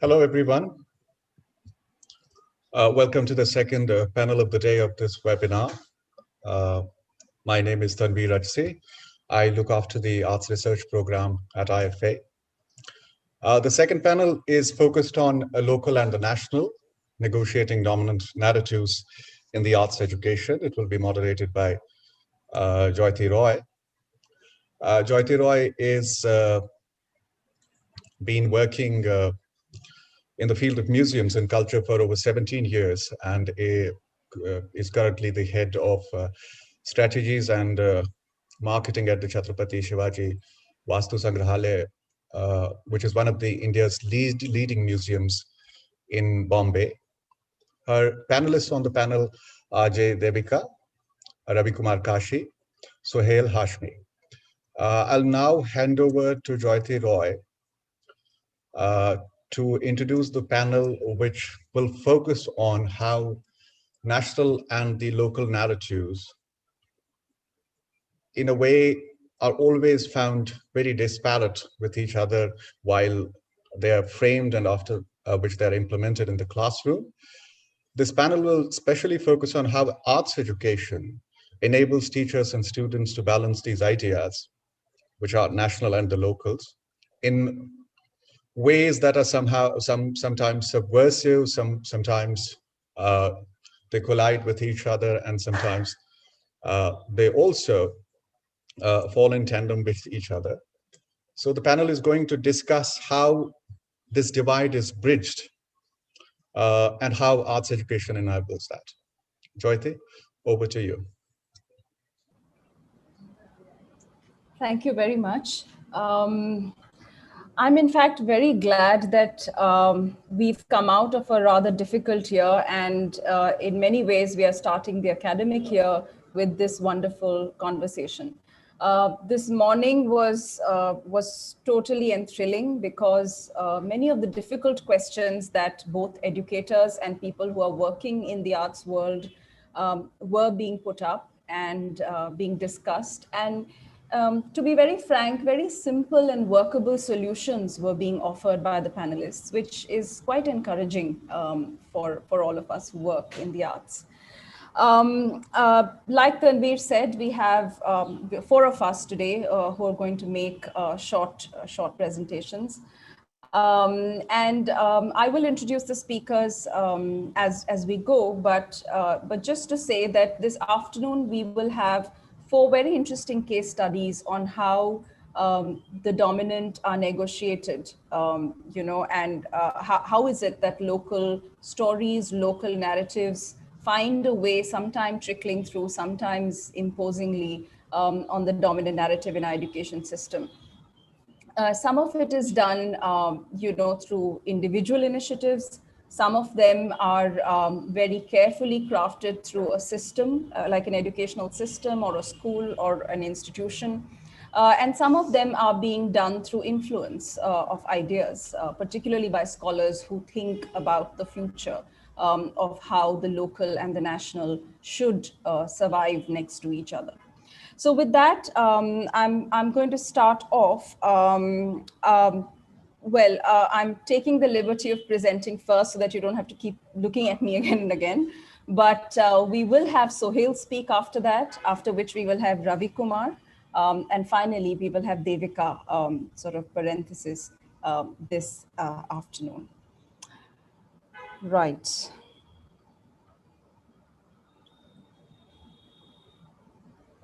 Hello, everyone. Welcome to the second panel of the day of this webinar. My name is Archie. I look after the Arts Research Program at IFA. The second panel is focused on a local and the national, negotiating dominant narratives in the arts education. It will be moderated by Joyoti Roy. Joyoti Roy is been working in the field of museums and culture for over 17 years and is currently the head of strategies and marketing at the Chhatrapati Shivaji Vastu Sangrahalaya, which is one of the India's leading museums in Bombay. Her panelists on the panel are Devika, Ravikumar, Kashi, Sohail, Hashmi. I'll now hand over to Joyoti Roy to introduce the panel, which will focus on how national and the local narratives, in a way, are always found very disparate with each other while they are framed and after which they're implemented in the classroom. This panel will especially focus on how arts education enables teachers and students to balance these ideas, which are national and the locals, in ways that are sometimes subversive, sometimes they collide with each other, and sometimes they also fall in tandem with each other. So the panel is going to discuss how this divide is bridged and how arts education enables that. Joyoti, over to you. Thank you very much. I'm in fact very glad that we've come out of a rather difficult year, and in many ways we are starting the academic year with this wonderful conversation. This morning was totally thrilling because many of the difficult questions that both educators and people who are working in the arts world were being put up and being discussed. And to be very frank, very simple and workable solutions were being offered by the panelists, which is quite encouraging for all of us who work in the arts. Like Tanveer said, we have 4 of us today who are going to make short presentations. I will introduce the speakers as we go, but just to say that this afternoon we will have 4 very interesting case studies on how the dominant are negotiated, and how is it that local stories, local narratives find a way, sometimes trickling through, sometimes imposingly on the dominant narrative in our education system. Some of it is done, through individual initiatives. Some of them are very carefully crafted through a system, like an educational system or a school or an institution. And some of them are being done through influence of ideas, particularly by scholars who think about the future of how the local and the national should survive next to each other. So with that, I'm going to start off. I'm taking the liberty of presenting first so that you don't have to keep looking at me again and again. But we will have Sohail speak after that, after which we will have Ravikumar. And finally, we will have Devika, sort of parenthesis, this afternoon. Right.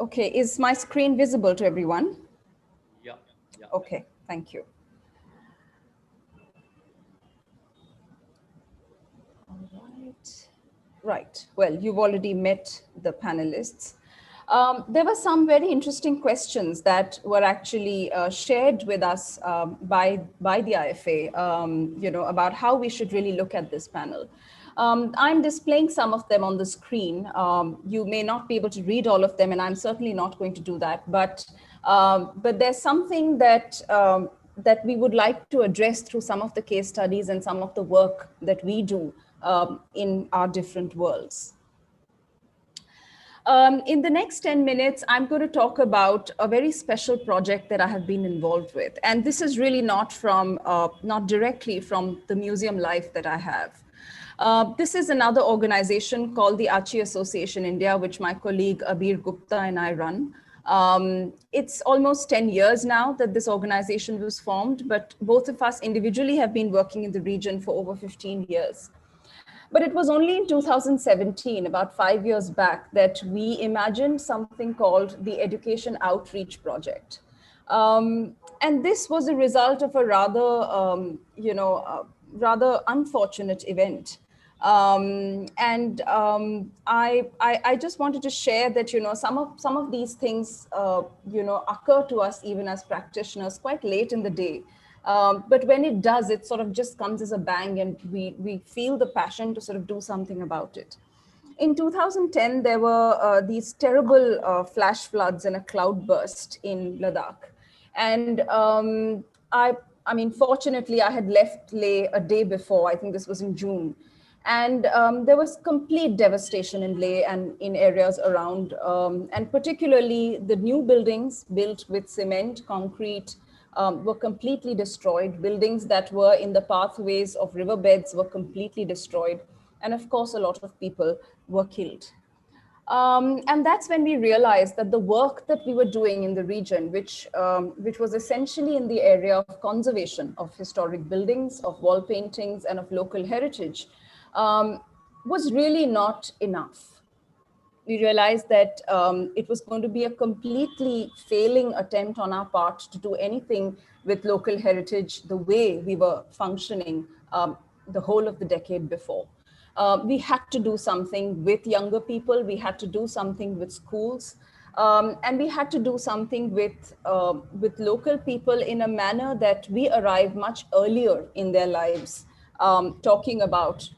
Okay, is my screen visible to everyone? Yeah. Okay, thank you. All right. Right, well, you've already met the panelists. There were some very interesting questions that were actually shared with us by the IFA, about how we should really look at this panel. I'm displaying some of them on the screen. You may not be able to read all of them, and I'm certainly not going to do that. But there's something that that we would like to address through some of the case studies and some of the work that we do in our different worlds. In the next 10 minutes, I'm going to talk about a very special project that I have been involved with. And this is really not from, not directly from the museum life that I have. This is another organization called the Archie Association India, which my colleague Abir Gupta and I run. It's almost 10 years now that this organization was formed, but both of us individually have been working in the region for over 15 years. But it was only in 2017, about 5 years back, that we imagined something called the Education Outreach Project. And this was a result of a rather unfortunate event. I just wanted to share that, some of these things, occur to us even as practitioners quite late in the day. But when it does, it sort of just comes as a bang, and we feel the passion to sort of do something about it. In 2010, there were these terrible flash floods and a cloud burst in Ladakh. And I mean, fortunately, I had left Leh a day before. I think this was in June. And there was complete devastation in Leh and in areas around, and particularly the new buildings built with cement, concrete, were completely destroyed. Buildings that were in the pathways of riverbeds were completely destroyed. And of course, a lot of people were killed. And that's when we realized that the work that we were doing in the region, which was essentially in the area of conservation of historic buildings, of wall paintings, and of local heritage, was really not enough. We realized that it was going to be a completely failing attempt on our part to do anything with local heritage the way we were functioning the whole of the decade before. We had to do something with younger people. We had to do something with schools. And we had to do something with local people in a manner that we arrive much earlier in their lives, talking about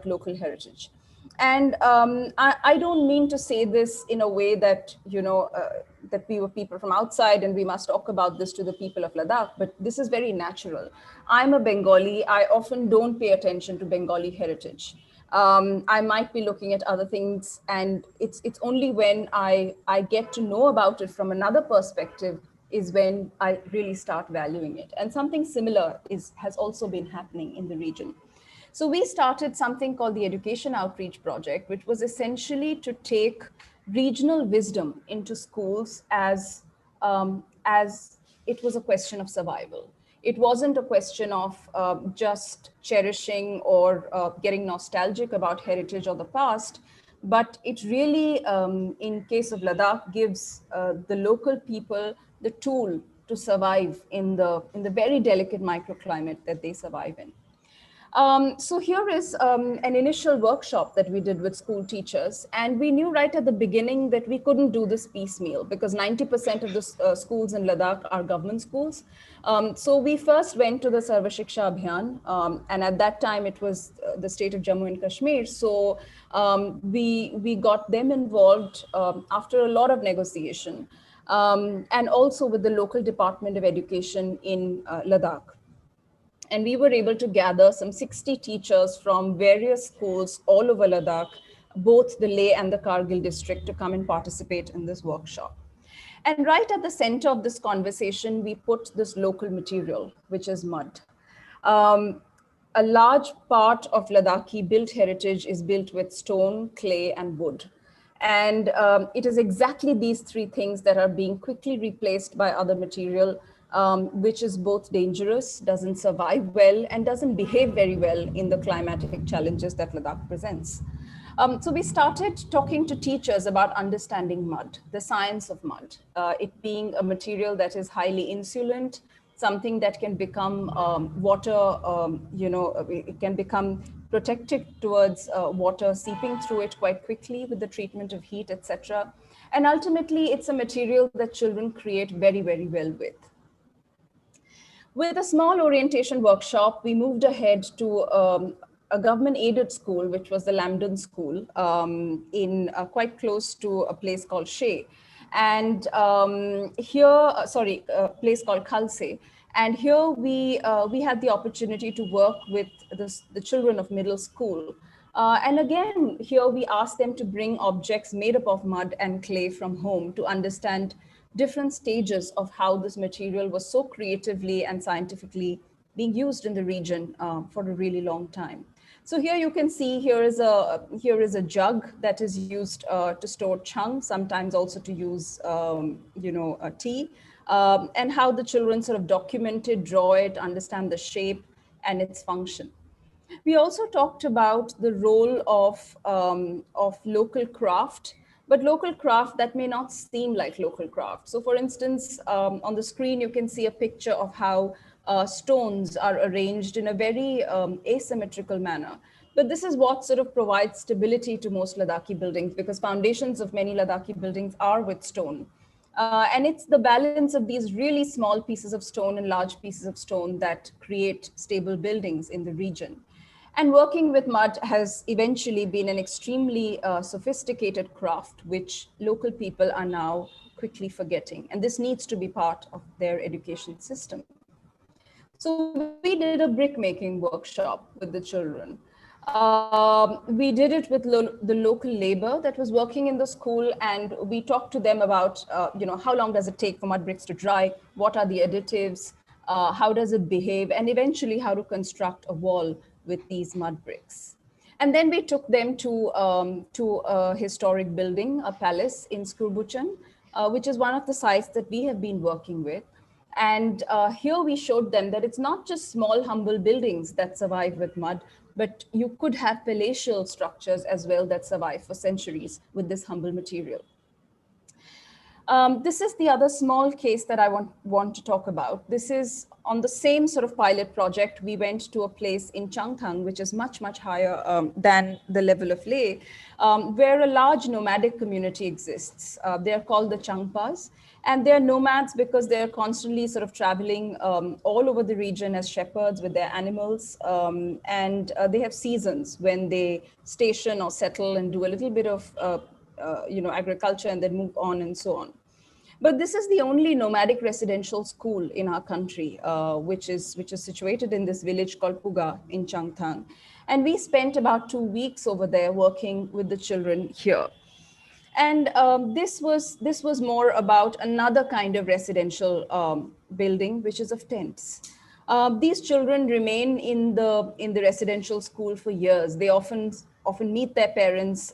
local heritage. And I don't mean to say this in a way that, that we were people from outside and we must talk about this to the people of Ladakh, but this is very natural. I'm a Bengali. I often don't pay attention to Bengali heritage. I might be looking at other things, and it's only when I get to know about it from another perspective is when I really start valuing it. And something similar has also been happening in the region. So we started something called the Education Outreach Project, which was essentially to take regional wisdom into schools as it was a question of survival. It wasn't a question of just cherishing or getting nostalgic about heritage or the past, but it really, in case of Ladakh, gives the local people the tool to survive in the very delicate microclimate that they survive in. So here is an initial workshop that we did with school teachers. And we knew right at the beginning that we couldn't do this piecemeal because 90% of the schools in Ladakh are government schools. So we first went to the Sarva Shiksha Abhiyan. And at that time, it was the state of Jammu and Kashmir. So we got them involved after a lot of negotiation. And also with the local Department of Education in Ladakh. And we were able to gather some 60 teachers from various schools all over Ladakh, both the Leh and the Kargil district, to come and participate in this workshop. And right at the center of this conversation, we put this local material, which is mud. A large part of Ladakhi built heritage is built with stone, clay, and wood. And it is exactly these three things that are being quickly replaced by other material, which is both dangerous, doesn't survive well, and doesn't behave very well in the climatic challenges that Ladakh presents. So we started talking to teachers about understanding mud, the science of mud, it being a material that is highly insulant, something that can become water, it can become protected towards water seeping through it quite quickly with the treatment of heat, etc. And ultimately, it's a material that children create very, very well with. With a small orientation workshop, we moved ahead to a government-aided school, which was the Lambton School, in quite close to a place called Shea. And a place called Khalse. And here we had the opportunity to work with the children of middle school And again, here we ask them to bring objects made up of mud and clay from home to understand different stages of how this material was so creatively and scientifically being used in the region for a really long time. So here you can see here is a jug that is used to store chung, sometimes also to use tea, and how the children sort of document it, draw it, understand the shape and its function. We also talked about the role of local craft, but local craft that may not seem like local craft. So for instance, on the screen, you can see a picture of how stones are arranged in a very asymmetrical manner. But this is what sort of provides stability to most Ladakhi buildings, because foundations of many Ladakhi buildings are with stone. And it's the balance of these really small pieces of stone and large pieces of stone that create stable buildings in the region. And working with mud has eventually been an extremely sophisticated craft, which local people are now quickly forgetting. And this needs to be part of their education system. So we did a brickmaking workshop with the children. We did it with the local labor that was working in the school, and we talked to them about, how long does it take for mud bricks to dry? What are the additives? How does it behave? And eventually how to construct a wall with these mud bricks. And then we took them to a historic building, a palace in Skurbuchan, which is one of the sites that we have been working with. And here we showed them that it's not just small, humble buildings that survive with mud, but you could have palatial structures as well that survive for centuries with this humble material. This is the other small case that I want to talk about. This is on the same sort of pilot project. We went to a place in Changthang, which is much, much higher than the level of Leh, where a large nomadic community exists. They're called the Changpas. And they're nomads because they're constantly sort of traveling all over the region as shepherds with their animals. And they have seasons when they station or settle and do a little bit of agriculture and then move on and so on. But this is the only nomadic residential school in our country, which is situated in this village called Puga in Changthang. And we spent about 2 weeks over there working with the children here. And this was more about another kind of residential building, which is of tents. These children remain in the residential school for years. They often meet their parents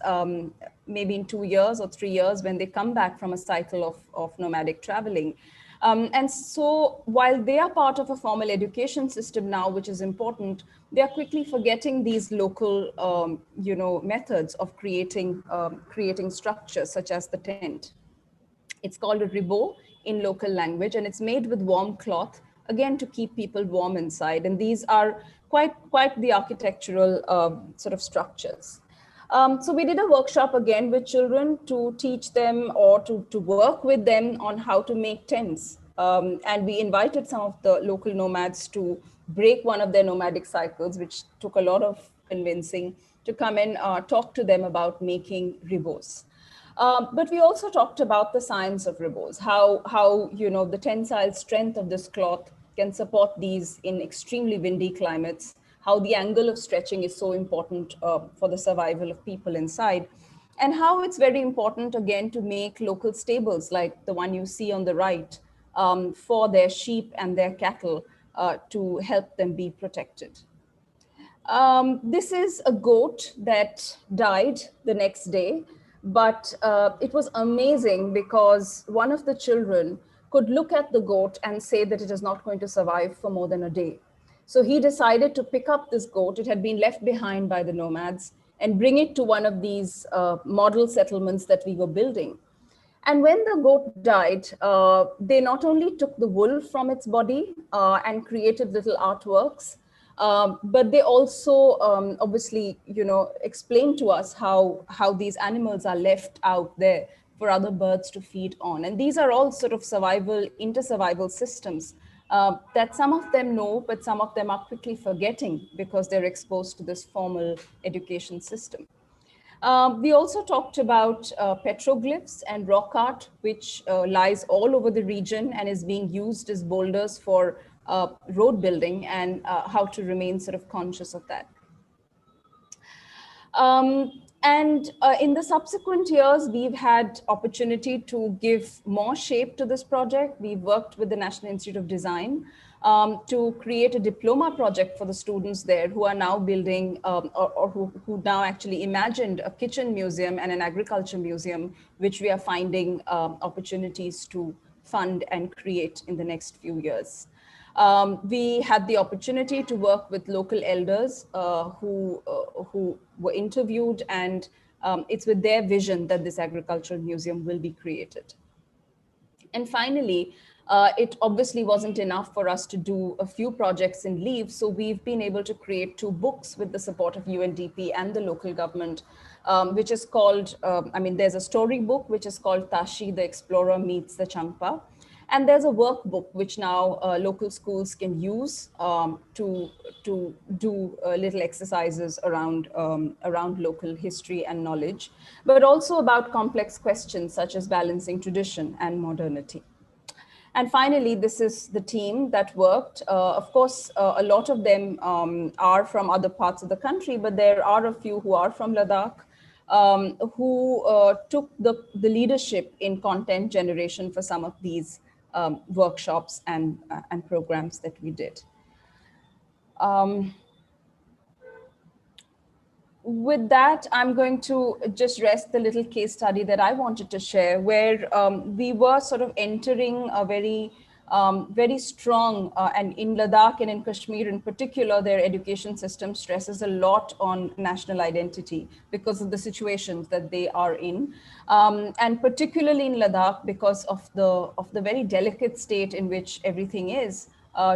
maybe in 2 years or 3 years when they come back from a cycle of nomadic traveling. And so while they are part of a formal education system now, which is important, they are quickly forgetting these local, methods of creating structures such as the tent. It's called a ribot in local language, and it's made with warm cloth, again, to keep people warm inside. And these are quite the architectural sort of structures. So we did a workshop again with children to teach them or to work with them on how to make tents. And we invited some of the local nomads to break one of their nomadic cycles, which took a lot of convincing, to come and talk to them about making ribots. But we also talked about the science of ribots, how the tensile strength of this cloth can support these in extremely windy climates, how the angle of stretching is so important for the survival of people inside, and how it's very important, again, to make local stables like the one you see on the right for their sheep and their cattle to help them be protected. This is a goat that died the next day, but it was amazing because one of the children could look at the goat and say that it is not going to survive for more than a day. So he decided to pick up this goat. It had been left behind by the nomads and bring it to one of these model settlements that we were building. And when the goat died, they not only took the wool from its body and created little artworks, but they also obviously, explained to us how these animals are left out there for other birds to feed on. And these are all sort of inter-survival systems that some of them know, but some of them are quickly forgetting because they're exposed to this formal education system. We also talked about petroglyphs and rock art, which lies all over the region and is being used as boulders for road building, and how to remain sort of conscious of that. And in the subsequent years, we've had opportunity to give more shape to this project. We've worked with the National Institute of Design to create a diploma project for the students there who are now building or who now actually imagined a kitchen museum and an agriculture museum, which we are finding opportunities to fund and create in the next few years. We had the opportunity to work with local elders who were interviewed, and it's with their vision that this agricultural museum will be created. And finally, it obviously wasn't enough for us to do a few projects in leave, so we've been able to create 2 books with the support of UNDP and the local government, which is called, there's a storybook which is called Kashi, the Explorer Meets the Champa. And there's a workbook which now local schools can use to do little exercises around local history and knowledge, but also about complex questions such as balancing tradition and modernity. And finally, this is the team that worked. Of course, a lot of them are from other parts of the country, but there are a few who are from Ladakh, who took the leadership in content generation for some of these workshops and programs that we did. With that, I'm going to just rest the little case study that I wanted to share, where we were sort of entering a very strong, and in Ladakh and in Kashmir in particular, their education system stresses a lot on national identity because of the situations that they are in. And particularly in Ladakh, because of the very delicate state in which everything is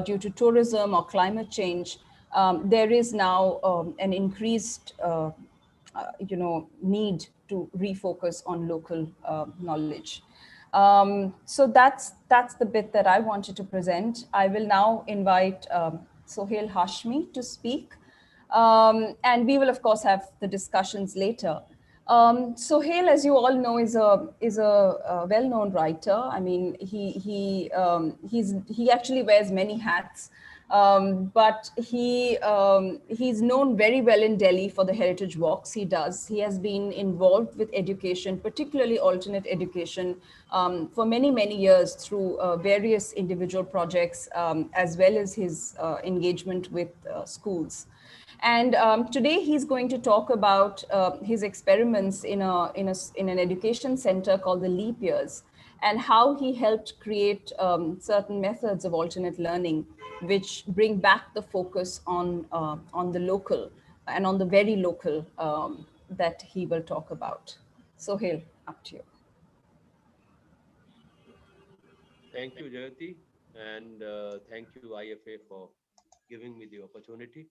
due to tourism or climate change. There is now an increased need to refocus on local knowledge. So that's the bit that I wanted to present. I will now invite Sohail Hashmi to speak. And we will, of course, have the discussions later. Sohail, as you all know, is a well-known writer. I mean, he actually wears many hats. But he's known very well in Delhi for the heritage walks he does. He has been involved with education, particularly alternate education, for many, many years through various individual projects, as well as his engagement with schools. And today he's going to talk about his experiments in an education center called the Leap Years, and how he helped create certain methods of alternate learning, which bring back the focus on the local and on the very local that he will talk about. Sohail, up to you. Thank you, Joyoti, and thank you, IFA, for giving me the opportunity.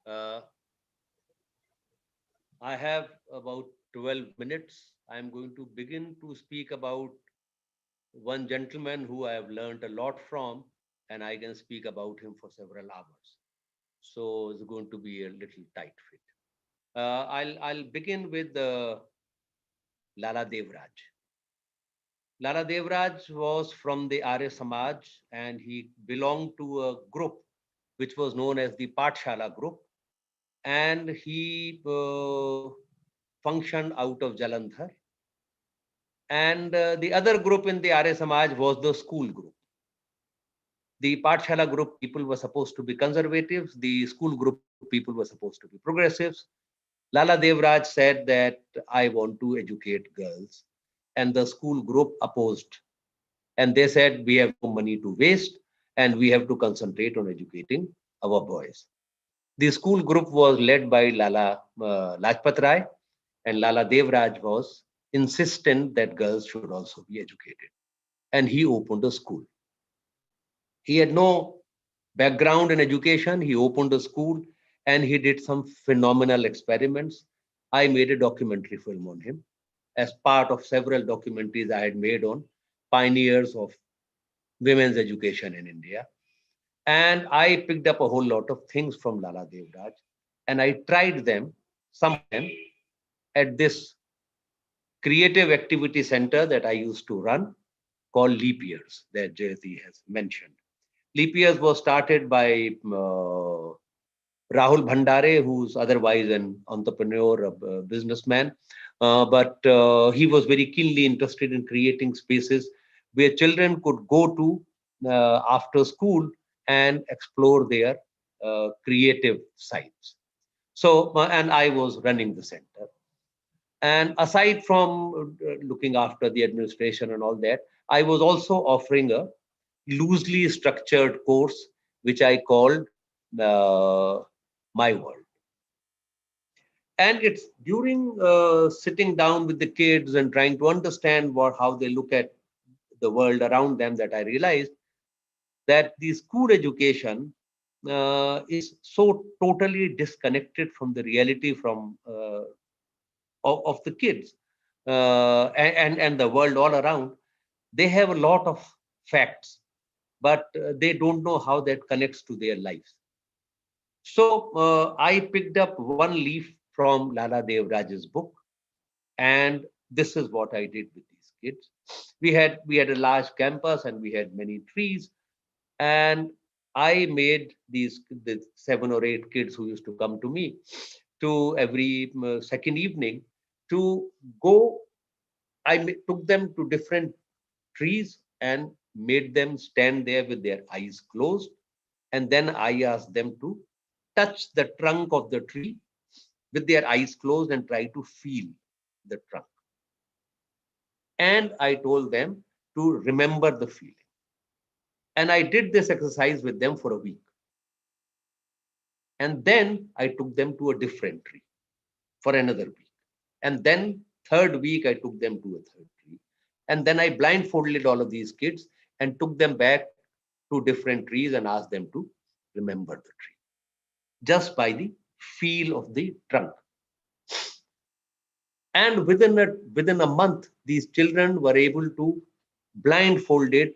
Uh, I have about 12 minutes. I'm going to begin to speak about one gentleman who I have learned a lot from, and I can speak about him for several hours. So it's going to be a little tight fit. I'll begin with Lala Devraj. Lala Devraj was from the Arya Samaj, and he belonged to a group which was known as the Pathshala group, and he functioned out of Jalandhar. And the other group in the Arya Samaj was the school group. The Pathshala group people were supposed to be conservatives, the school group people were supposed to be progressives. Lala Devraj said that I want to educate girls, and the school group opposed. And they said, we have no money to waste, and we have to concentrate on educating our boys. The school group was led by Lala Lajpat Rai, and Lala Devraj was insistent that girls should also be educated. And he opened a school. He had no background in education. He opened a school and he did some phenomenal experiments. I made a documentary film on him as part of several documentaries I had made on pioneers of women's education in India. And I picked up a whole lot of things from Lala Devraj, and I tried them, some of them, at this creative activity center that I used to run called Leap Years that Jayati has mentioned. Leap Years was started by Rahul Bhandare, who's otherwise an entrepreneur, a businessman, but he was very keenly interested in creating spaces where children could go to after school and explore their creative sides. So, and I was running the center. And aside from looking after the administration and all that, I was also offering a loosely structured course, which I called uh, My World. And it's during sitting down with the kids and trying to understand how they look at the world around them that I realized that the school education is so totally disconnected from the reality of the kids and the world all around. They have a lot of facts, but they don't know how that connects to their lives. So I picked up one leaf from Lala Dev Raj's book, and this is what I did with these kids. We had a large campus and we had many trees, and I made the 7 or 8 kids who used to come to me to every second evening to go. Took them to different trees and made them stand there with their eyes closed. And then I asked them to touch the trunk of the tree with their eyes closed and try to feel the trunk. And I told them to remember the feeling. And I did this exercise with them for a week. And then I took them to a different tree for another week. And then third week, I took them to a third tree. And then I blindfolded all of these kids and took them back to different trees and asked them to remember the tree just by the feel of the trunk. And within a month, these children were able to blindfolded,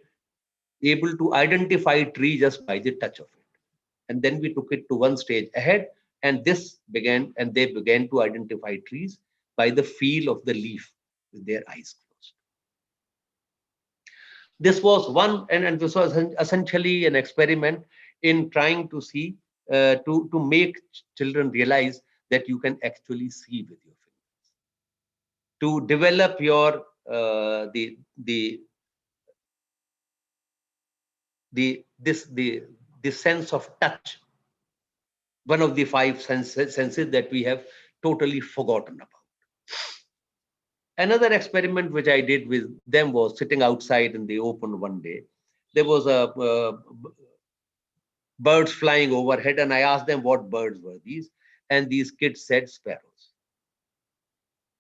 able to identify tree just by the touch of it. And then we took it to one stage ahead, and they began to identify trees by the feel of the leaf with their eyes closed. This was one, and this was essentially an experiment in trying to see, to make children realize that you can actually see with your fingers. To develop your the sense of touch, one of the 5 senses that we have totally forgotten about. Another experiment which I did with them was sitting outside in the open one day. There was a birds flying overhead, and I asked them what birds were these, and these kids said sparrows.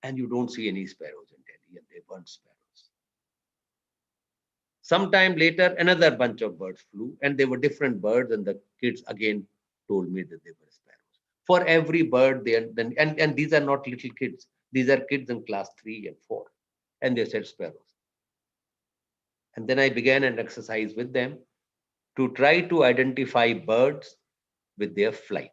And you don't see any sparrows in Delhi, and they weren't sparrows. Sometime later, another bunch of birds flew, and they were different birds, and the kids again told me that they were sparrows. For every bird, and these are not little kids. These are kids in class 3 and 4, and they said sparrows. And then I began an exercise with them to try to identify birds with their flight.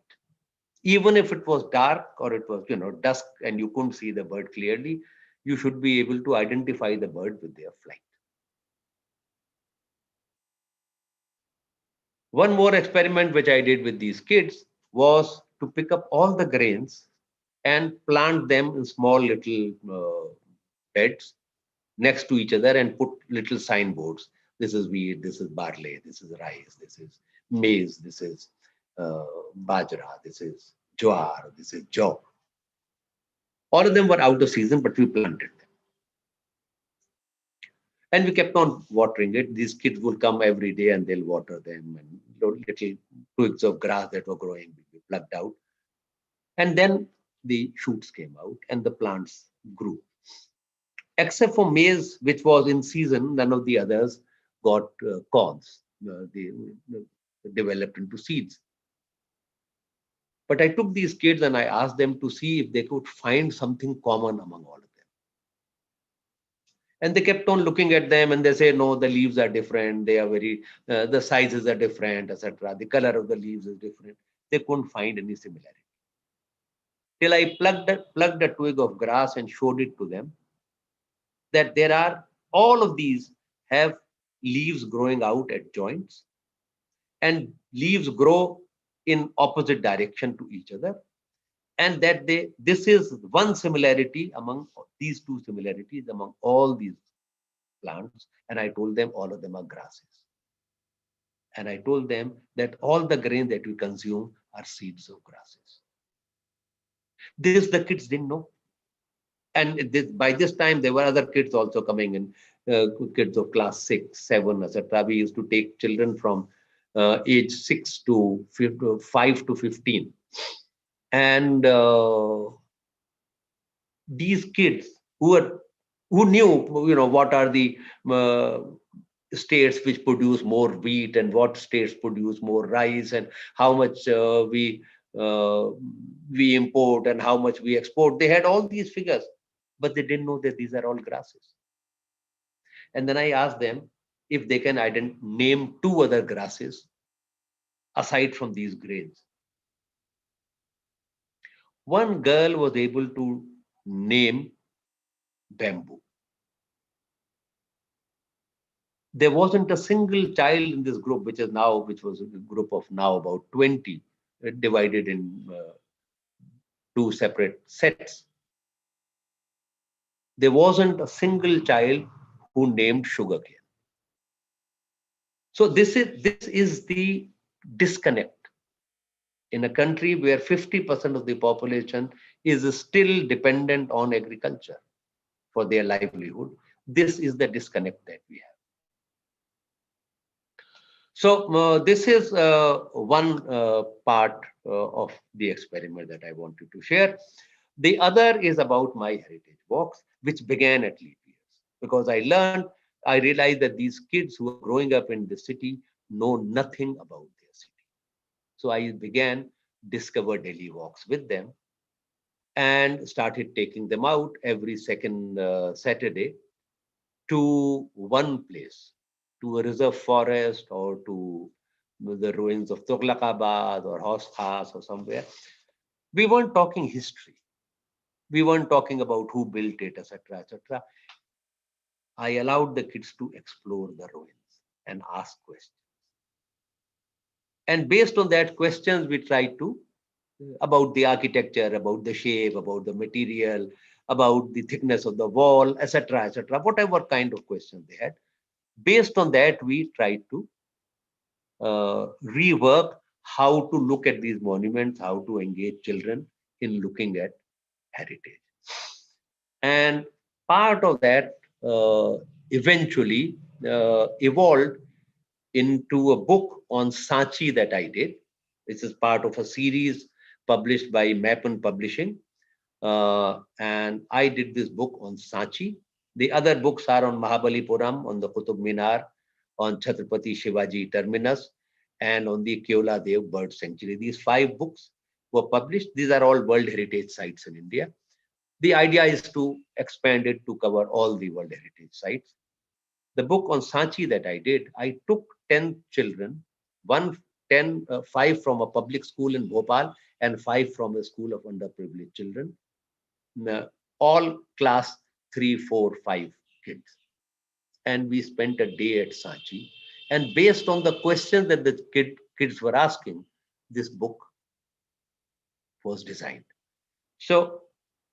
Even if it was dark or it was dusk and you couldn't see the bird clearly, you should be able to identify the bird with their flight. One more experiment which I did with these kids was to pick up all the grains and plant them in small little beds next to each other and put little signboards. This is wheat, this is barley, this is rice, this is maize, this is bajra, this is jowar, this is jaw. All of them were out of season, but we planted them. And we kept on watering it. These kids will come every day and they'll water them, and little twigs of grass that were growing will be plucked out. And then the shoots came out and the plants grew. Except for maize, which was in season, none of the others got cobs. They developed into seeds. But I took these kids and I asked them to see if they could find something common among all of them. And they kept on looking at them and they say, no, the leaves are different. They are the sizes are different, etc. The color of the leaves is different. They couldn't find any similarity. Till I plucked a twig of grass and showed it to them, that all of these have leaves growing out at joints, and leaves grow in opposite direction to each other, and that this is one similarity among these two similarities among all these plants. And I told them all of them are grasses. And I told them that all the grain that we consume are seeds of grasses. This the kids didn't know. And by this time, there were other kids also coming in, kids of class 6, 7, etc. We used to take children from age 6 to 5 to 15. And these kids who knew, what are the states which produce more wheat and what states produce more rice, and how much we import and how much we export. They had all these figures, but they didn't know that these are all grasses. And then I asked them if they can name 2 other grasses aside from these grains. One girl was able to name bamboo. There wasn't a single child in this group, which was a group of now about 20, divided in 2 separate sets. There wasn't a single child who named sugarcane. So this is the disconnect in a country where 50% of the population is still dependent on agriculture for their livelihood. This is the disconnect that we have. So this is one part of the experiment that I wanted to share. The other is about my heritage walks, which began at leap years, because I realized that these kids who are growing up in the city know nothing about their city. So I began Discover Delhi walks with them and started taking them out every second Saturday to one place, to a reserve forest or to the ruins of Tughlaqabad or Haus Khas or somewhere. We weren't talking history. We weren't talking about who built it, etc., etc. I allowed the kids to explore the ruins and ask questions. And based on that questions, we tried to, about the architecture, about the shape, about the material, about the thickness of the wall, etc., etc., whatever kind of questions they had. Based on that, we tried to rework how to look at these monuments, how to engage children in looking at heritage. And part of that eventually evolved into a book on Sanchi that I did. This is part of a series published by Mappen Publishing. And I did this book on Sanchi. The other books are on Mahabalipuram, on the Qutub Minar, on Chhatrapati Shivaji Terminus, and on the Keola Dev Bird Sanctuary. These 5 books were published. These are all World Heritage Sites in India. The idea is to expand it to cover all the World Heritage Sites. The book on Sanchi that I did, I took 10 children, 5 from a public school in Bhopal and 5 from a school of underprivileged children, all class 3, 4, 5 kids. And we spent a day at Sanchi. And based on the questions that the kids were asking, this book was designed. So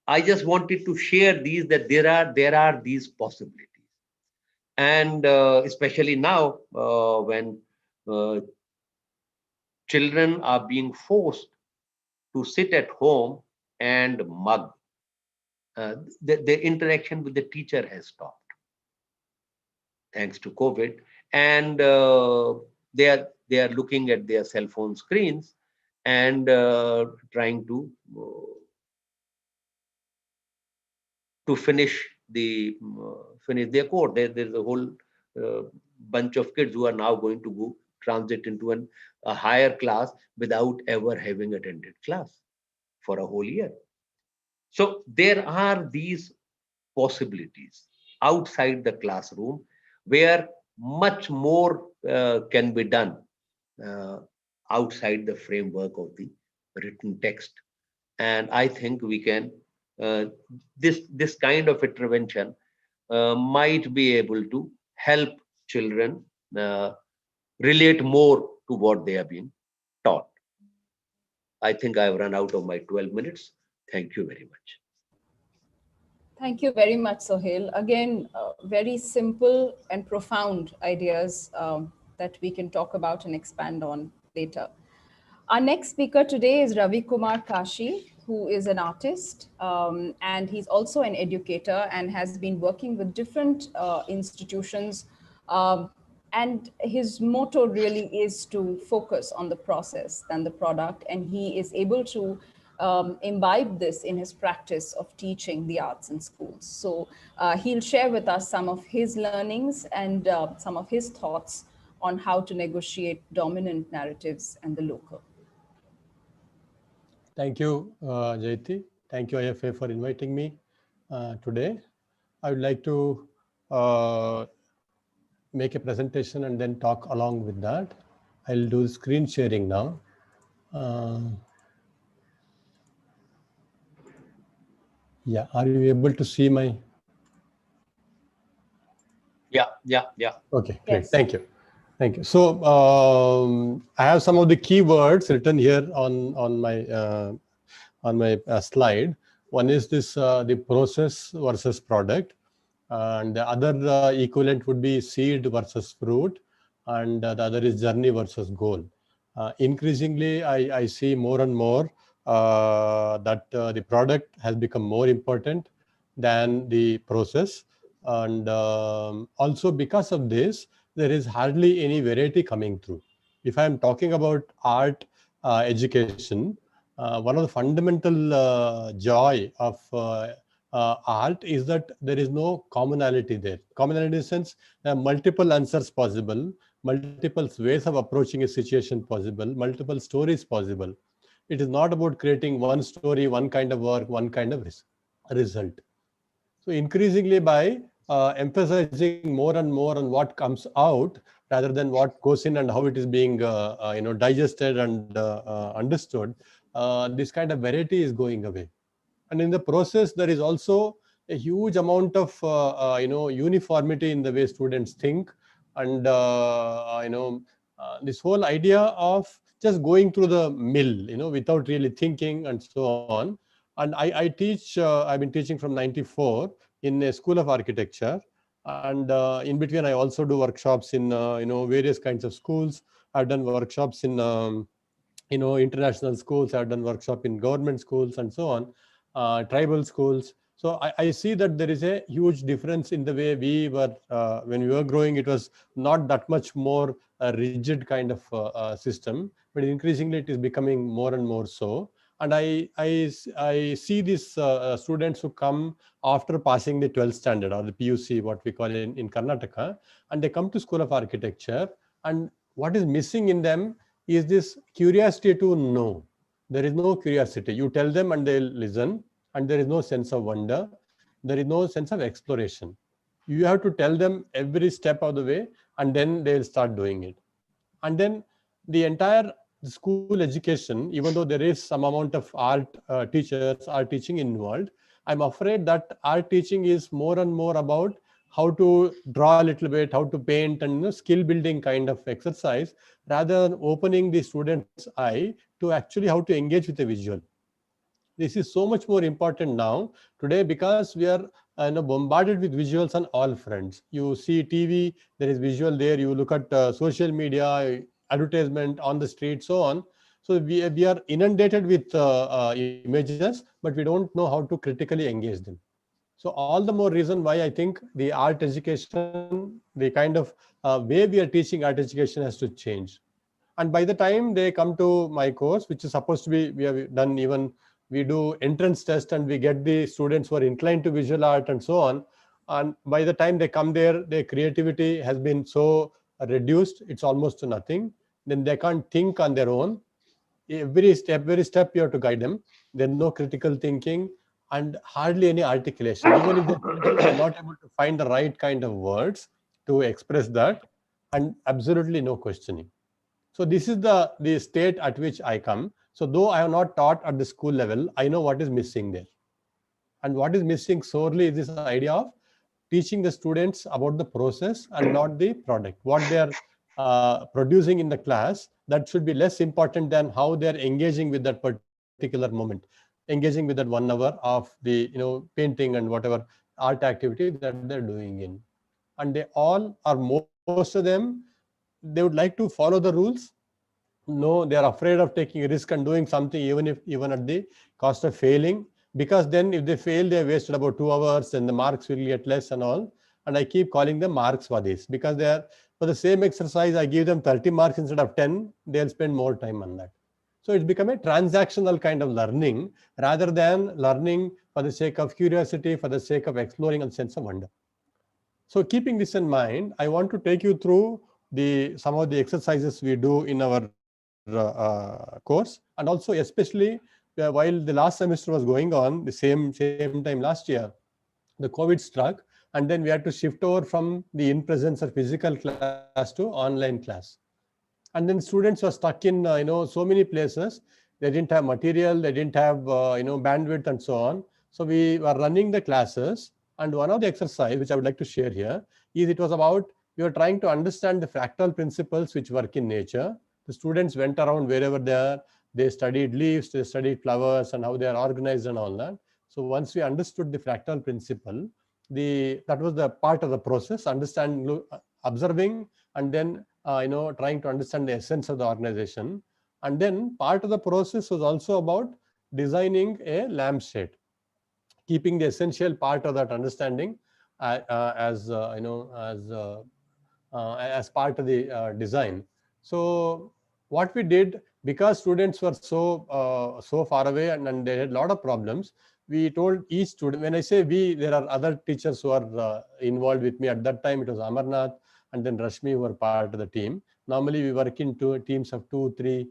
I just wanted to share these, that there are these possibilities. And especially now when children are being forced to sit at home and mug, the interaction with the teacher has stopped thanks to COVID, and they are looking at their cell phone screens and trying to finish their course. There's a whole bunch of kids who are now going to go transit into a higher class without ever having attended class for a whole year. So there are these possibilities outside the classroom where much more can be done outside the framework of the written text. And I think we can, this kind of intervention might be able to help children relate more to what they are being taught. I think I've run out of my 12 minutes. Thank you very much. Thank you very much, Sohail. Again, very simple and profound ideas that we can talk about and expand on later. Our next speaker today is Ravikumar Kashi, who is an artist, and he's also an educator and has been working with different institutions. And his motto really is to focus on the process than the product, and he is able to imbibe this in his practice of teaching the arts in schools. So he'll share with us some of his learnings and some of his thoughts on how to negotiate dominant narratives and the local. Thank you, Joyoti. Thank you, IFA, for inviting me today. I would like to uh, make a presentation and then talk along with that. I'll do screen sharing now. Yeah, are you able to see my? Yeah. Okay, great. Yes. Thank you. Thank you. So I have some of the keywords written here on my slide. One is this the process versus product, and the other equivalent would be seed versus fruit, and the other is journey versus goal. Increasingly, I see more and more that the product has become more important than the process, and also because of this, there is hardly any variety coming through. If I am talking about art education, one of the fundamental joy of art is that there is no commonality there. Commonality in the sense there are multiple answers possible, multiple ways of approaching a situation possible, multiple stories possible. It is not about creating one story, one kind of work, one kind of result. So increasingly by emphasizing more and more on what comes out rather than what goes in and how it is being digested and understood, this kind of variety is going away. And in the process, there is also a huge amount of uniformity in the way students think, and this whole idea of just going through the mill, without really thinking and so on. And I teach. I've been teaching from '94 in a school of architecture, and in between I also do workshops in various kinds of schools. I've done workshops in international schools. I've done workshop in government schools and so on, tribal schools. So I see that there is a huge difference in the way we were when we were growing. It was not that much more rigid kind of system, but increasingly it is becoming more and more so. And I see these students who come after passing the 12th standard or the PUC, what we call in Karnataka, and they come to School of Architecture, and what is missing in them is this curiosity to know. There is no curiosity. You tell them and they'll listen, and there is no sense of wonder. There is no sense of exploration. You have to tell them every step of the way, and then they'll start doing it. And then the entire school education, even though there is some amount of art teachers, art teaching involved, I'm afraid that art teaching is more and more about how to draw a little bit, how to paint, and skill building kind of exercise, rather than opening the student's eye to actually how to engage with the visual. This is so much more important now today because we are bombarded with visuals on all fronts. You see TV, there is visual there. You look at social media, advertisement on the street, so on. So we are inundated with images, but we don't know how to critically engage them. So all the more reason why I think the art education, the kind of way we are teaching art education has to change. And by the time they come to my course, which is supposed to be, we have done even, we do entrance test and we get the students who are inclined to visual art and so on. And by the time they come there, their creativity has been so reduced, it's almost to nothing. Then they can't think on their own. Every step you have to guide them. There's no critical thinking and hardly any articulation. Even if they're not able to find the right kind of words to express that, and absolutely no questioning. So this is the state at which I come. So though I have not taught at the school level, I know what is missing there. And what is missing sorely is this idea of teaching the students about the process and not the product. What they are producing in the class, that should be less important than how they're engaging with that particular moment, engaging with that 1 hour of the painting and whatever art activity that they're doing in. And they all, or most of them, they would like to follow the rules. No, they are afraid of taking a risk and doing something, even at the cost of failing, because then if they fail, they wasted about 2 hours and the marks will get less and all. And I keep calling them marks for this, because they are, for the same exercise I give them 30 marks instead of 10, they'll spend more time on that. So it's become a transactional kind of learning rather than learning for the sake of curiosity, for the sake of exploring and sense of wonder. So keeping this in mind, I want to take you through some of the exercises we do in our course, and also especially while the last semester was going on, the same time last year, the COVID struck, and then we had to shift over from the in-presence or physical class to online class. And then students were stuck in so many places. They didn't have material, they didn't have bandwidth and so on. So we were running the classes, and one of the exercise which I would like to share here is, it was about, we were trying to understand the fractal principles which work in nature. The students went around wherever they are, they studied leaves, they studied flowers and how they are organized and all that. So once we understood the fractal principle, that was the part of the process, understanding, observing, and then trying to understand the essence of the organization. And then part of the process was also about designing a lampshade, keeping the essential part of that understanding as part of the design. So what we did, because students were so far away and they had a lot of problems, we told each student, when I say we, there are other teachers who are involved with me. At that time it was Amarnath and then Rashmi, who were part of the team. Normally we work in teams of 2, 3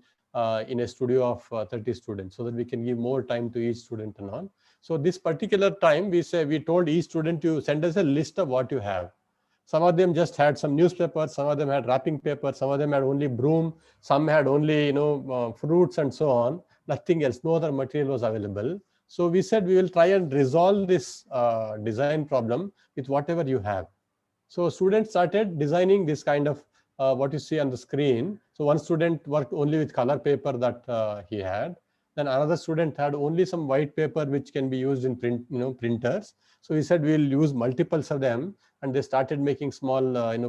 in a studio of 30 students, so that we can give more time to each student and all. So this particular time, we told each student to send us a list of what you have. Some of them just had some newspapers, some of them had wrapping paper, some of them had only broom, some had only fruits and so on. Nothing else, no other material was available. So we said we will try and resolve this design problem with whatever you have. So students started designing this kind of what you see on the screen. So one student worked only with color paper that he had. Then another student had only some white paper which can be used in printers. So we said we'll use multiples of them, and they started making small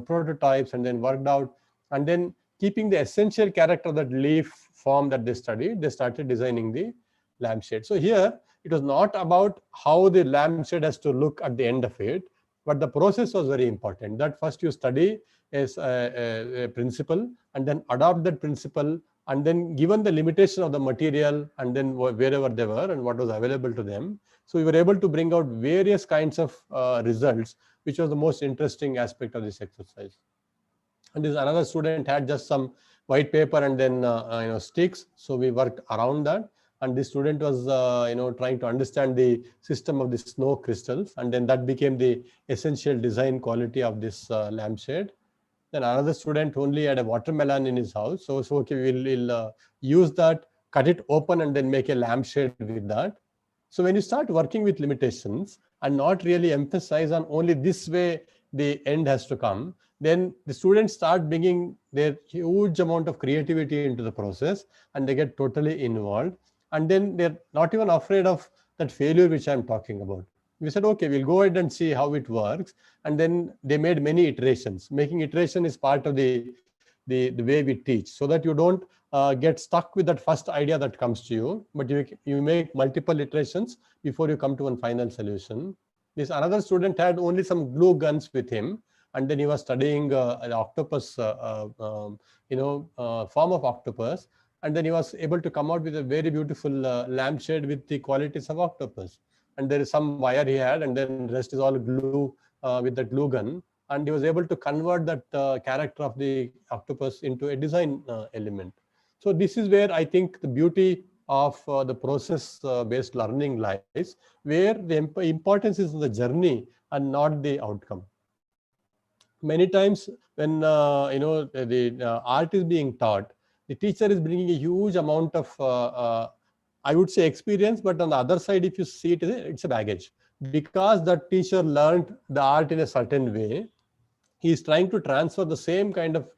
prototypes and then worked out. And then keeping the essential character of that leaf form that they studied, they started designing the lampshade. So here it was not about how the lampshade has to look at the end of it, but the process was very important. That first you study as a principle, and then adopt that principle, and then given the limitation of the material and then wherever they were and what was available to them. So we were able to bring out various kinds of results, which was the most interesting aspect of this exercise. And this another student had just some white paper and then sticks. So we worked around that. And this student was trying to understand the system of the snow crystals, and then that became the essential design quality of this lampshade. Then another student only had a watermelon in his house, so okay, we'll use that, cut it open, and then make a lampshade with that. So when you start working with limitations and not really emphasize on only this way the end has to come, then the students start bringing their huge amount of creativity into the process, and they get totally involved. And then they're not even afraid of that failure which I'm talking about. We said, okay, we'll go ahead and see how it works. And then they made many iterations. Making iteration is part of the way we teach, so that you don't get stuck with that first idea that comes to you, but you make multiple iterations before you come to one final solution. This another student had only some glue guns with him, and then he was studying an octopus, form of octopus. And then he was able to come out with a very beautiful lampshade with the qualities of octopus. And there is some wire he had, and then rest is all glue with the glue gun. And he was able to convert that character of the octopus into a design element. So this is where I think the beauty of the process-based learning lies, where the importance is in the journey and not the outcome. Many times when the art is being taught, the teacher is bringing a huge amount of I would say experience, but on the other side, if you see it, it's a baggage. Because the teacher learned the art in a certain way, he is trying to transfer the same kind of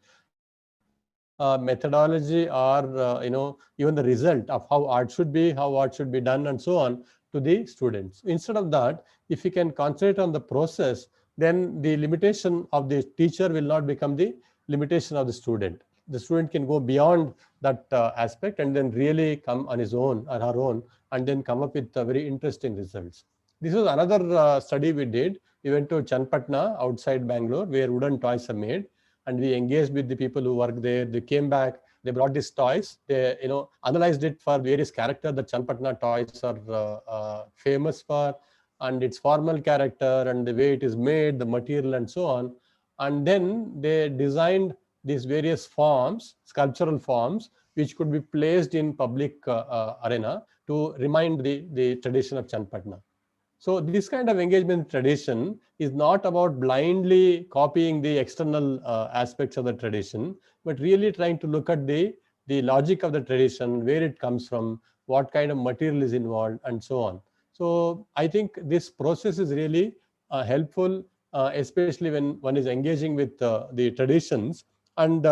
methodology or even the result of how art should be, how art should be done, and so on to the students. Instead of that, if we can concentrate on the process, then the limitation of the teacher will not become the limitation of the student. The student can go beyond that aspect and then really come on his own or her own, and then come up with very interesting results. This was another study we did. We went to Chanpatna outside Bangalore, where wooden toys are made, and we engaged with the people who work there. They came back, they brought these toys, they analyzed it for various characters that Chanpatna toys are famous for, and its formal character and the way it is made, the material, and so on. And then they designed these various forms, sculptural forms, which could be placed in public arena to remind the tradition of Chanpatna. So this kind of engagement tradition is not about blindly copying the external aspects of the tradition, but really trying to look at the logic of the tradition, where it comes from, what kind of material is involved, and so on. So I think this process is really helpful, especially when one is engaging with the traditions. And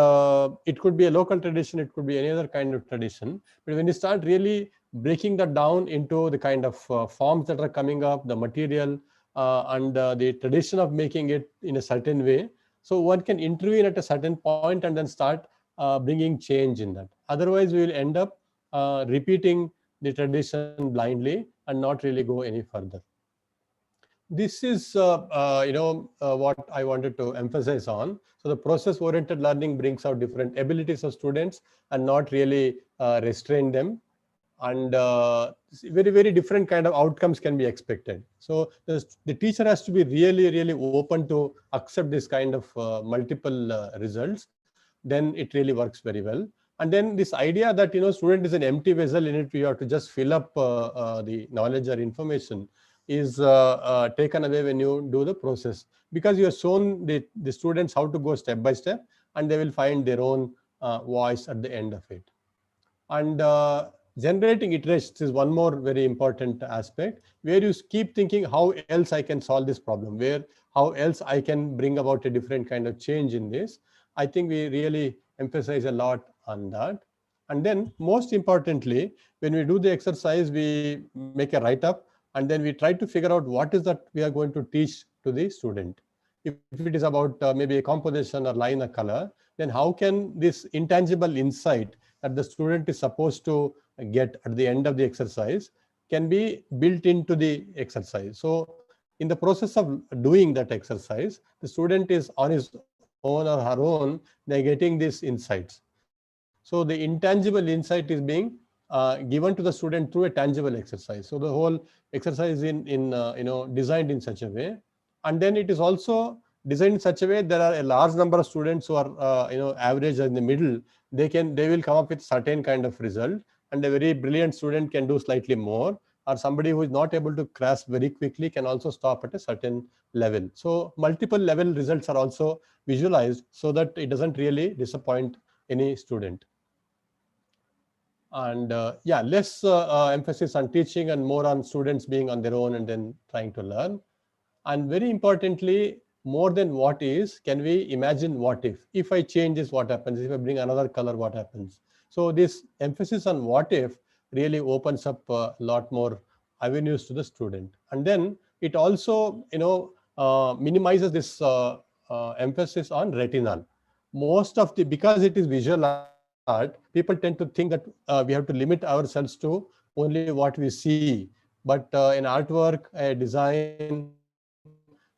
it could be a local tradition, it could be any other kind of tradition. But when you start really breaking that down into the kind of forms that are coming up, the material, and the tradition of making it in a certain way, so one can intervene at a certain point and then start bringing change in that. Otherwise, we will end up repeating the tradition blindly and not really go any further. This is what I wanted to emphasize on. So the process oriented learning brings out different abilities of students and not really restrain them. And very, very different kind of outcomes can be expected. So the teacher has to be really, really open to accept this kind of multiple results. Then it really works very well. And then this idea that student is an empty vessel, in it we have to just fill up the knowledge or information, is taken away when you do the process, because you have shown the students how to go step by step, and they will find their own voice at the end of it. And generating iterations is one more very important aspect, where you keep thinking how else I can solve this problem, how else I can bring about a different kind of change in this. I think we really emphasize a lot on that. And then most importantly, when we do the exercise, we make a write-up, and then we try to figure out what is that we are going to teach to the student. If it is about maybe a composition or line or color, then how can this intangible insight that the student is supposed to get at the end of the exercise can be built into the exercise. So in the process of doing that exercise, the student is on his own or her own, they're getting these insights. So the intangible insight is being given to the student through a tangible exercise. So the whole exercise is designed in such a way. And then it is also designed in such a way there are a large number of students who are average or in the middle. They will come up with certain kind of result, and a very brilliant student can do slightly more, or somebody who is not able to grasp very quickly can also stop at a certain level. So multiple level results are also visualized so that it doesn't really disappoint any student. And less emphasis on teaching and more on students being on their own and then trying to learn. And very importantly, more than what is, can we imagine what if I change this, what happens? If I bring another color, what happens? So this emphasis on what if really opens up a lot more avenues to the student. And then it also minimizes this emphasis on retinal. Most of because it is visual art, people tend to think that we have to limit ourselves to only what we see. But in artwork, a design,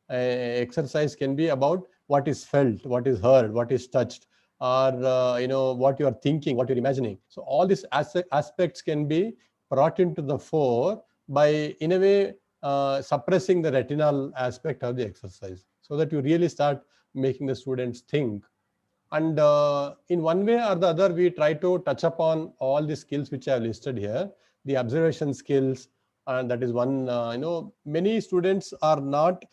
exercise can be about what is felt, what is heard, what is touched, or what you are thinking, what you're imagining. So all these aspects can be brought into the fore by, in a way, suppressing the retinal aspect of the exercise, so that you really start making the students think. And in one way or the other, we try to touch upon all the skills which I have listed here. The observation skills, and that is one. Many students are not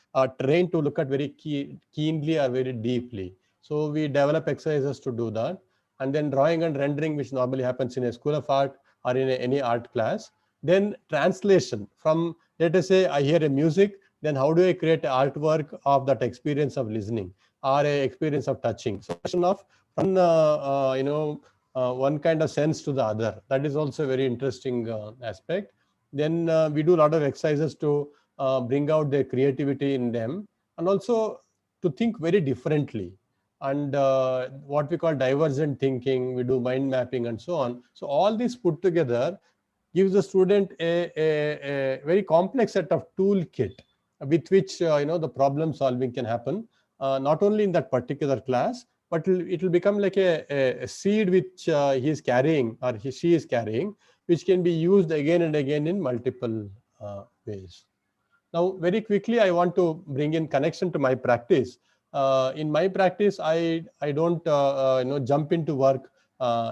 trained to look at very keenly or very deeply. So we develop exercises to do that. And then drawing and rendering, which normally happens in a school of art or in any art class. Then translation from, let us say, I hear a music, then how do I create an artwork of that experience of listening or a experience of touching? So of from one kind of sense to the other. That is also a very interesting aspect. Then we do a lot of exercises to bring out their creativity in them, and also to think very differently. And what we call divergent thinking, we do mind mapping and so on. So all this put together gives the student a very complex set of toolkit with which the problem solving can happen, not only in that particular class, but it will become like a seed which he is carrying, or she is carrying, which can be used again and again in multiple ways. Now, very quickly, I want to bring in connection to my practice. In my practice, I don't jump into work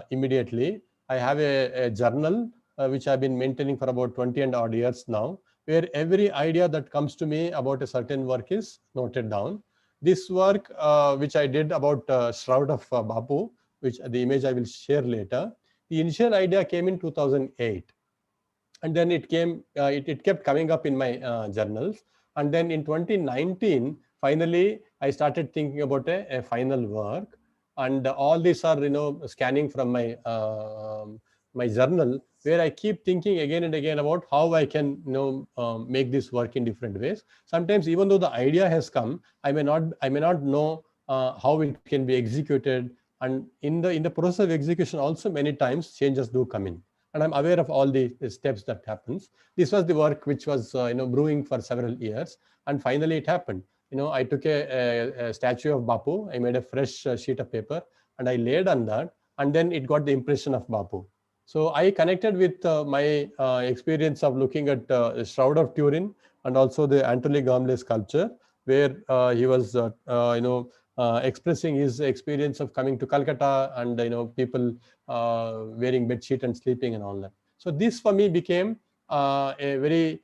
immediately. I have a journal which I've been maintaining for about 20 and odd years now, where every idea that comes to me about a certain work is noted down. This work, which I did about Shroud of Bapu, which the image I will share later, the initial idea came in 2008. And then it kept coming up in my journals. And then in 2019, finally, I started thinking about a final work. And all these are, scanning from my my journal, where I keep thinking again and again about how I can, make this work in different ways. Sometimes, even though the idea has come, I may not know how it can be executed. And in the process of execution, also many times changes do come in, and I'm aware of all the steps that happens. This was the work which was brewing for several years, and finally it happened. I took a statue of Bapu. I made a fresh sheet of paper, and I laid on that, and then it got the impression of Bapu. So I connected with my experience of looking at Shroud of Turin, and also the Anthony Gamble sculpture, where he was expressing his experience of coming to Calcutta, and people wearing bed sheet and sleeping and all that. So this for me became a very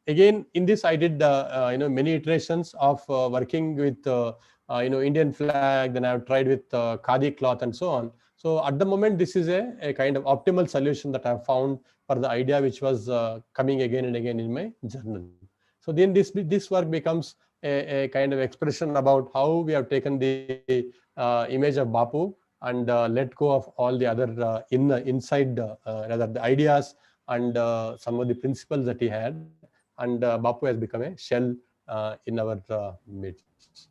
again, in this I did many iterations of working with Indian flag. Then I've tried with khadi cloth and so on. So at the moment, this is a kind of optimal solution that I've found for the idea which was coming again and again in my journal. So then this work becomes a kind of expression about how we have taken the image of Bapu and let go of all the other inside rather the ideas and some of the principles that he had, and Bapu has become a shell in our midst.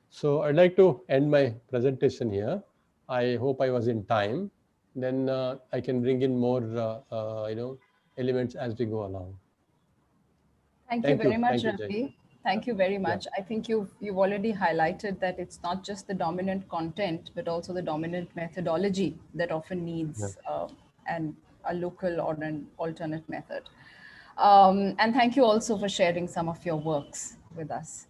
So I'd like to end my presentation here. I hope I was in time. Then I can bring in more elements as we go along. Thank you very much, Thank you, Ravi. Thank you very much. I think you've already highlighted that it's not just the dominant content, but also the dominant methodology that often needs a local or an alternate method. And thank you also for sharing some of your works with us.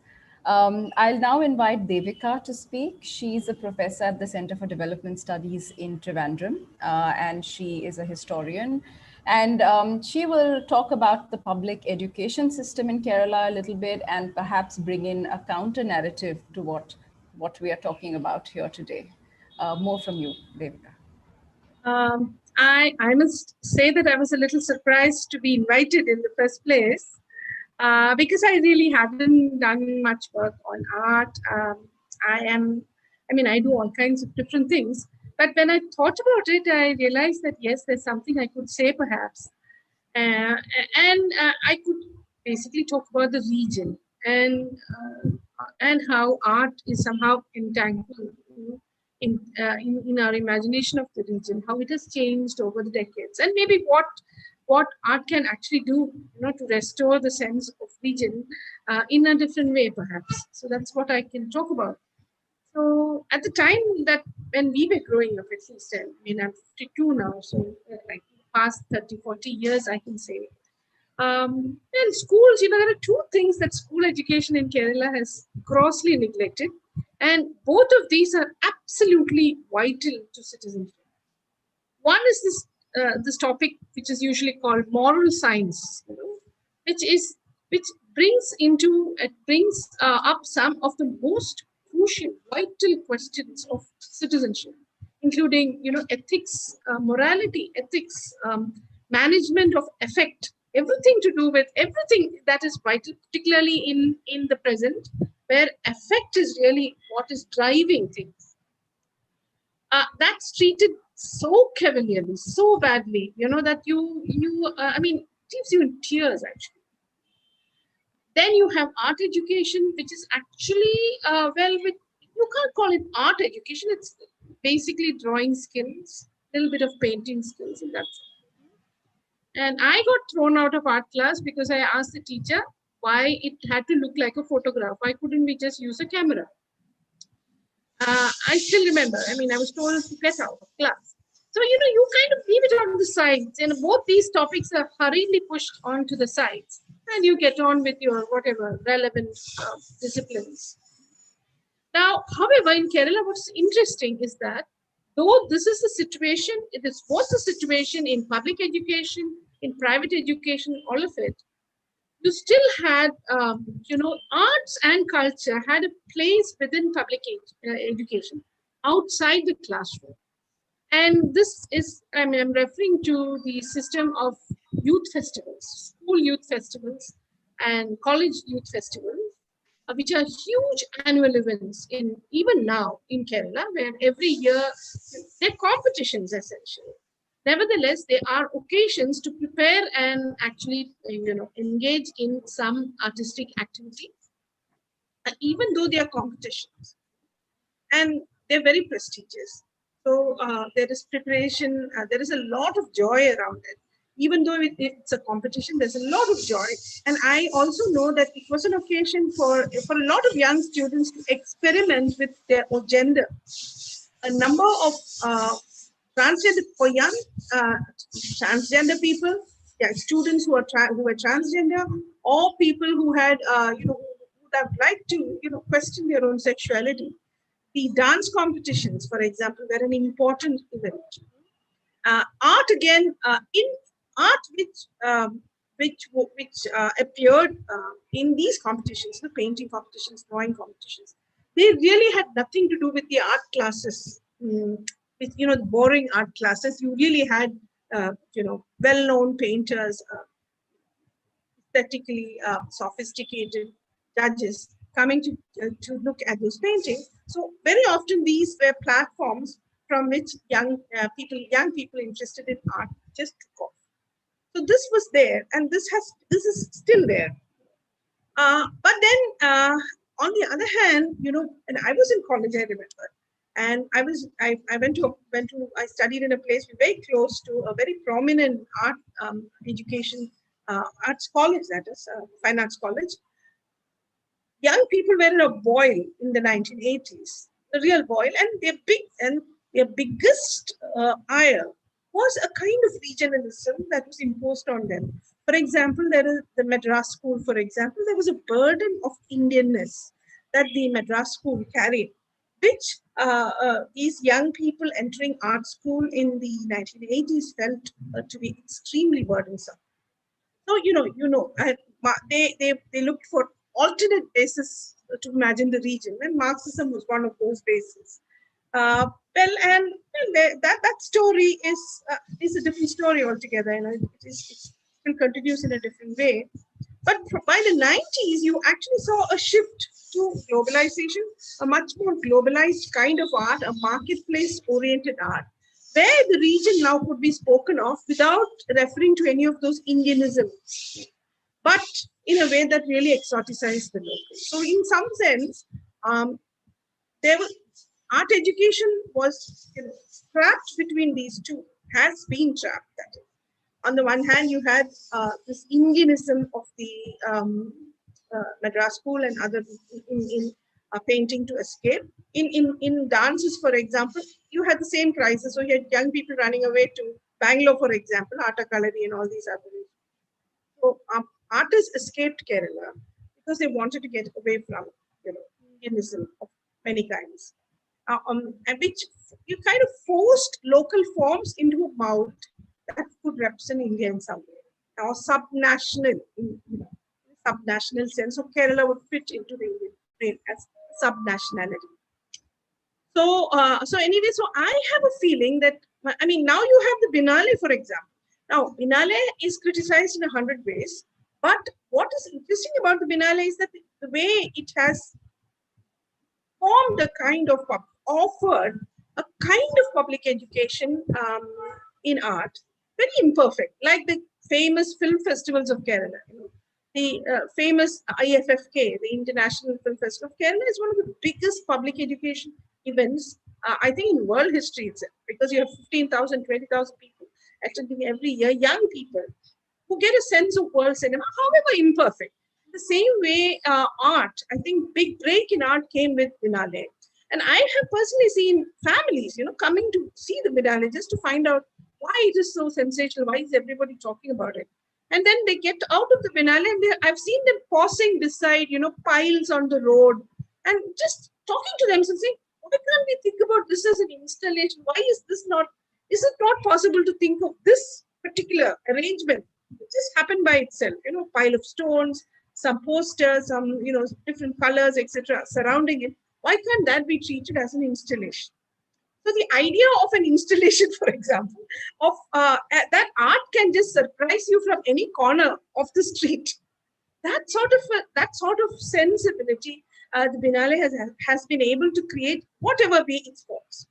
I'll now invite Devika to speak. She's a professor at the Center for Development Studies in Trivandrum, and she is a historian. And she will talk about the public education system in Kerala a little bit, and perhaps bring in a counter narrative to what we are talking about here today. More from you, Devika. I must say that I was a little surprised to be invited in the first place, because I really haven't done much work on art. I do all kinds of different things. But when I thought about it, I realized that, yes, there's something I could say perhaps. And I could basically talk about the region and how art is somehow entangled in our imagination of the region, how it has changed over the decades, and maybe what art can actually do, to restore the sense of region in a different way, perhaps. So that's what I can talk about. So at the time that when we were growing up, at least, I'm 52 now, so like past 30, 40 years, I can say. And schools, there are two things that school education in Kerala has grossly neglected. And both of these are absolutely vital to citizenship. One is this topic, which is usually called moral science, which brings up some of the most crucial, vital questions of citizenship, including ethics, morality, ethics, management of affect, everything to do with everything that is vital, particularly in the present, where affect is really what is driving things. that's treated so cavalierly, so badly, that I mean, it leaves you in tears actually. Then you have art education, which is actually, you can't call it art education. It's basically drawing skills, a little bit of painting skills in that sense. And I got thrown out of art class because I asked the teacher why it had to look like a photograph. Why couldn't we just use a camera? I still remember, I mean, I was told to get out of class. So, you kind of leave it on the sides, and both these topics are hurriedly pushed onto the sides, and you get on with your whatever relevant disciplines. Now, however, in Kerala, what's interesting is that though this is the situation, it was the situation in public education, in private education, all of it, you still had, arts and culture had a place within public education, outside the classroom. And this is, I'm referring to the system of youth festivals, school youth festivals and college youth festivals, which are huge annual events even now in Kerala, where every year they're competitions essentially. Nevertheless, there are occasions to prepare and actually, engage in some artistic activity, even though they are competitions. And they're very prestigious. So there is preparation, there is a lot of joy around it. Even though it's a competition, there's a lot of joy. And I also know that it was an occasion for a lot of young students to experiment with their gender. A number of transgender, for young transgender people, students who were transgender, or people who had, who would have liked to, question their own sexuality. The dance competitions, for example, were an important event. Art again, in art which appeared in these competitions, the painting competitions, drawing competitions, they really had nothing to do with the art classes. With the boring art classes, you really had well-known painters, aesthetically sophisticated judges coming to look at those paintings. So very often these were platforms from which young people interested in art just took off. So this was there, and this is still there. But then on the other hand, and I was in college, I remember, and I studied in a place very close to a very prominent art education, arts college, that is, fine arts college. Young people were in a boil in the 1980s, a real boil, and their biggest ire was a kind of regionalism that was imposed on them. For example, there is the Madras school, for example, there was a burden of Indianness that the Madras school carried, which these young people entering art school in the 1980s felt to be extremely burdensome. So, they looked for alternate bases to imagine the region, and Marxism was one of those bases. That story is a different story altogether, and it still continues in a different way. But by the 90s, you actually saw a shift to globalization, a much more globalized kind of art, a marketplace-oriented art, where the region now could be spoken of without referring to any of those Indianisms, but in a way that really exoticized the local. So in some sense, art education was trapped between these two, has been trapped. That is. On the one hand, you had this Indianism of the Madras school and other in painting to escape. In dances, for example, you had the same crisis. So you had young people running away to Bangalore, for example, Ata Kalari and all these other. So artists escaped Kerala because they wanted to get away from Indianism of many kinds, and which you kind of forced local forms into a mold that could represent India in some way, or subnational, subnational sense. So Kerala would fit into the Indian brain as subnationality. So, anyway, so I have a feeling that, I mean, now you have the Binale, for example. Now, Binale is criticized in 100 ways, but what is interesting about the Binale is that the way it has formed a kind of offered a kind of public education in art, very imperfect, like the famous film festivals of Kerala. The famous IFFK, the International Film Festival of Kerala, is one of the biggest public education events, I think, in world history itself, because you have 15,000, 20,000 people attending every year, young people who get a sense of world cinema, however imperfect. The same way, art, I think big break in art came with Binale. And I have personally seen families, coming to see the Binale just to find out why it is so sensational, why is everybody talking about it. And then they get out of the Binale and I've seen them pausing beside, piles on the road and just talking to themselves, saying, why can't we think about this as an installation? Why is it not possible to think of this particular arrangement? It just happened by itself, pile of stones, some posters, some, different colors, etc., surrounding it. Why can't that be treated as an installation? So the idea of an installation, for example, of that art can just surprise you from any corner of the street. That sort of sensibility, the Binale has been able to create, whatever be its forms.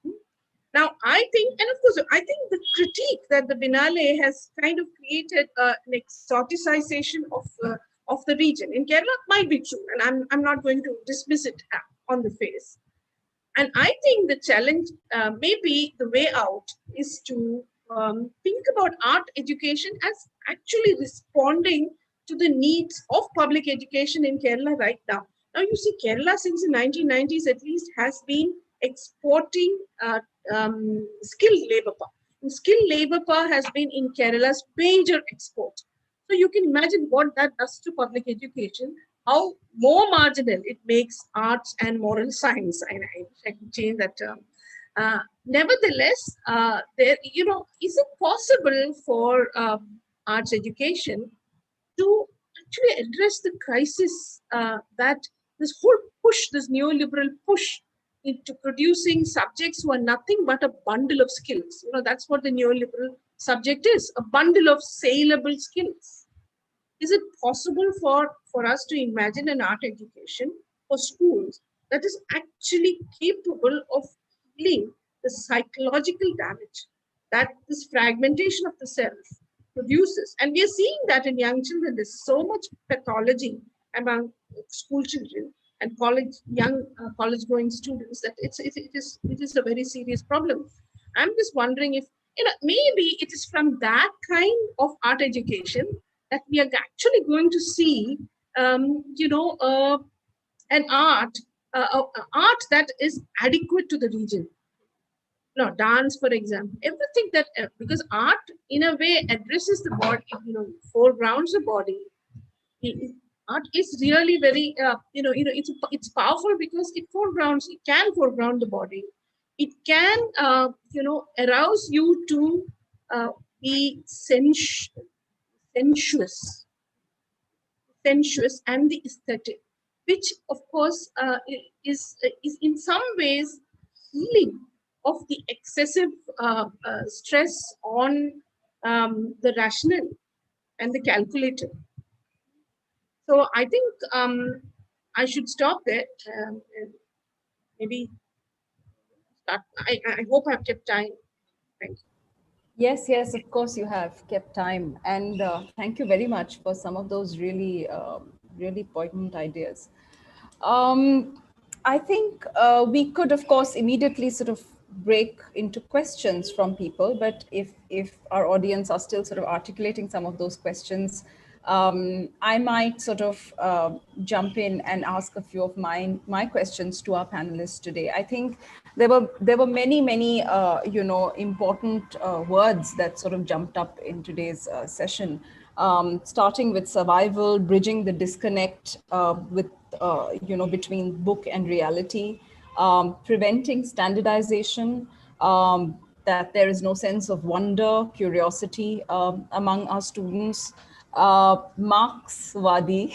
Now, I think, and of course, I think the critique that the Binale has kind of created an exoticization of the region in Kerala might be true, and I'm not going to dismiss it on the face. And I think the challenge, maybe the way out, is to think about art education as actually responding to the needs of public education in Kerala right now. Now, you see, Kerala since the 1990s at least has been exporting skilled labor power. And skilled labor power has been in Kerala's major export. So you can imagine what that does to public education, how more marginal it makes arts and moral science. And I can change that term. Nevertheless, is it possible for arts education to actually address the crisis that this whole push, this neoliberal push into producing subjects who are nothing but a bundle of skills? That's what the neoliberal subject is, a bundle of saleable skills. Is it possible for us to imagine an art education for schools that is actually capable of healing the psychological damage that this fragmentation of the self produces? And we are seeing that in young children. There's so much pathology among school children and young college-going students that it is a very serious problem. I'm just wondering if maybe it is from that kind of art education that we are actually going to see, an art that is adequate to the region. Dance, for example, everything that, because art in a way addresses the body, foregrounds the body. Art is really very, it's powerful because it can foreground the body. It can, arouse you to be sensuous and the aesthetic, which of course is in some ways healing of the excessive stress on the rational and the calculated. So I think I should stop there. Maybe start. I hope I've kept time. Thank you. Yes, of course you have kept time. And thank you very much for some of those really, really poignant ideas. I think we could, of course, immediately sort of break into questions from people. But if our audience are still sort of articulating some of those questions, I might sort of jump in and ask a few of my questions to our panelists today. I think there were many important words that sort of jumped up in today's session, starting with survival, bridging the disconnect between book and reality, preventing standardization, that there is no sense of wonder, curiosity among our students. Marxwadi,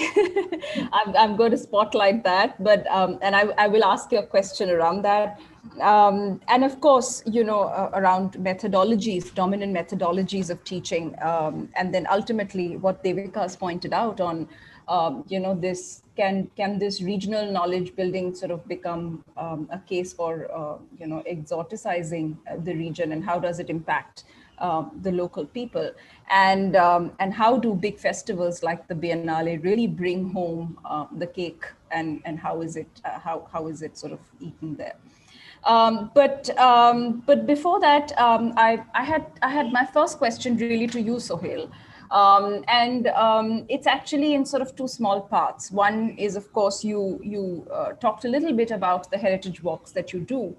I'm going to spotlight that, but and I will ask you a question around that. And of course, around methodologies, dominant methodologies of teaching, and then ultimately what Devika has pointed out on, this can this regional knowledge building sort of become a case for, exoticizing the region, and how does it impact the local people, and how do big festivals like the Biennale really bring home the cake, and how is it sort of eaten there. But before that, I had my first question really to you, Sohail. And it's actually in sort of two small parts. One is, of course, you talked a little bit about the heritage walks that you do.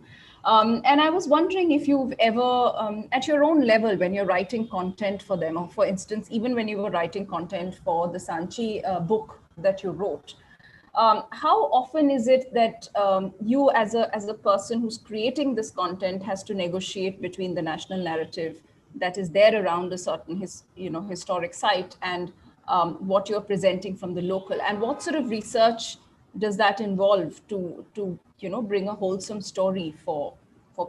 And I was wondering if you've ever, at your own level, when you're writing content for them, or for instance, even when you were writing content for the Sanchi book that you wrote, how often is it that you as a person who's creating this content has to negotiate between the national narrative that is there around a certain historic site, and what you're presenting from the local, and what sort of research does that involve to bring a wholesome story for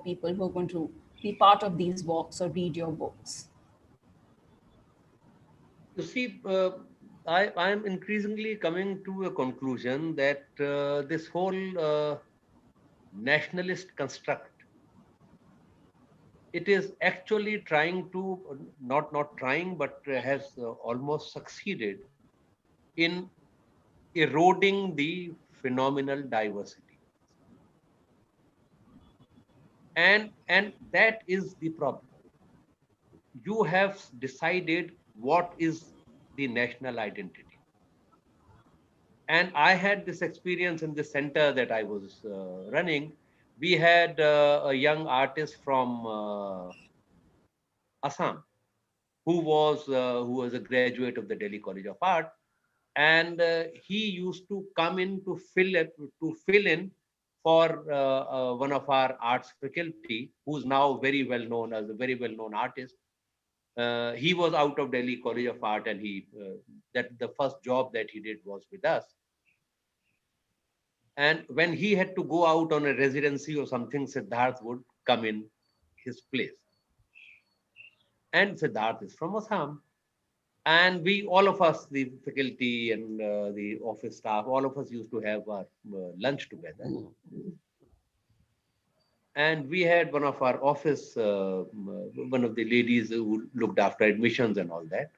people who are going to be part of these walks or read your books? You see, I am increasingly coming to a conclusion that this whole nationalist construct, it is actually trying to, not trying, but has almost succeeded in eroding the phenomenal diversity. And that is the problem. You have decided what is the national identity. And I had this experience in the center that I was running. We had a young artist from Assam who was a graduate of the Delhi College of Art, and he used to come in to fill in for one of our arts faculty, who's now very well known as a very well known artist. He was out of Delhi College of Art, and that the first job that he did was with us. And when he had to go out on a residency or something, Siddharth would come in his place. And Siddharth is from Assam. And we, all of us, the faculty and the office staff, all of us used to have our lunch together. And we had one of our office, one of the ladies who looked after admissions and all that.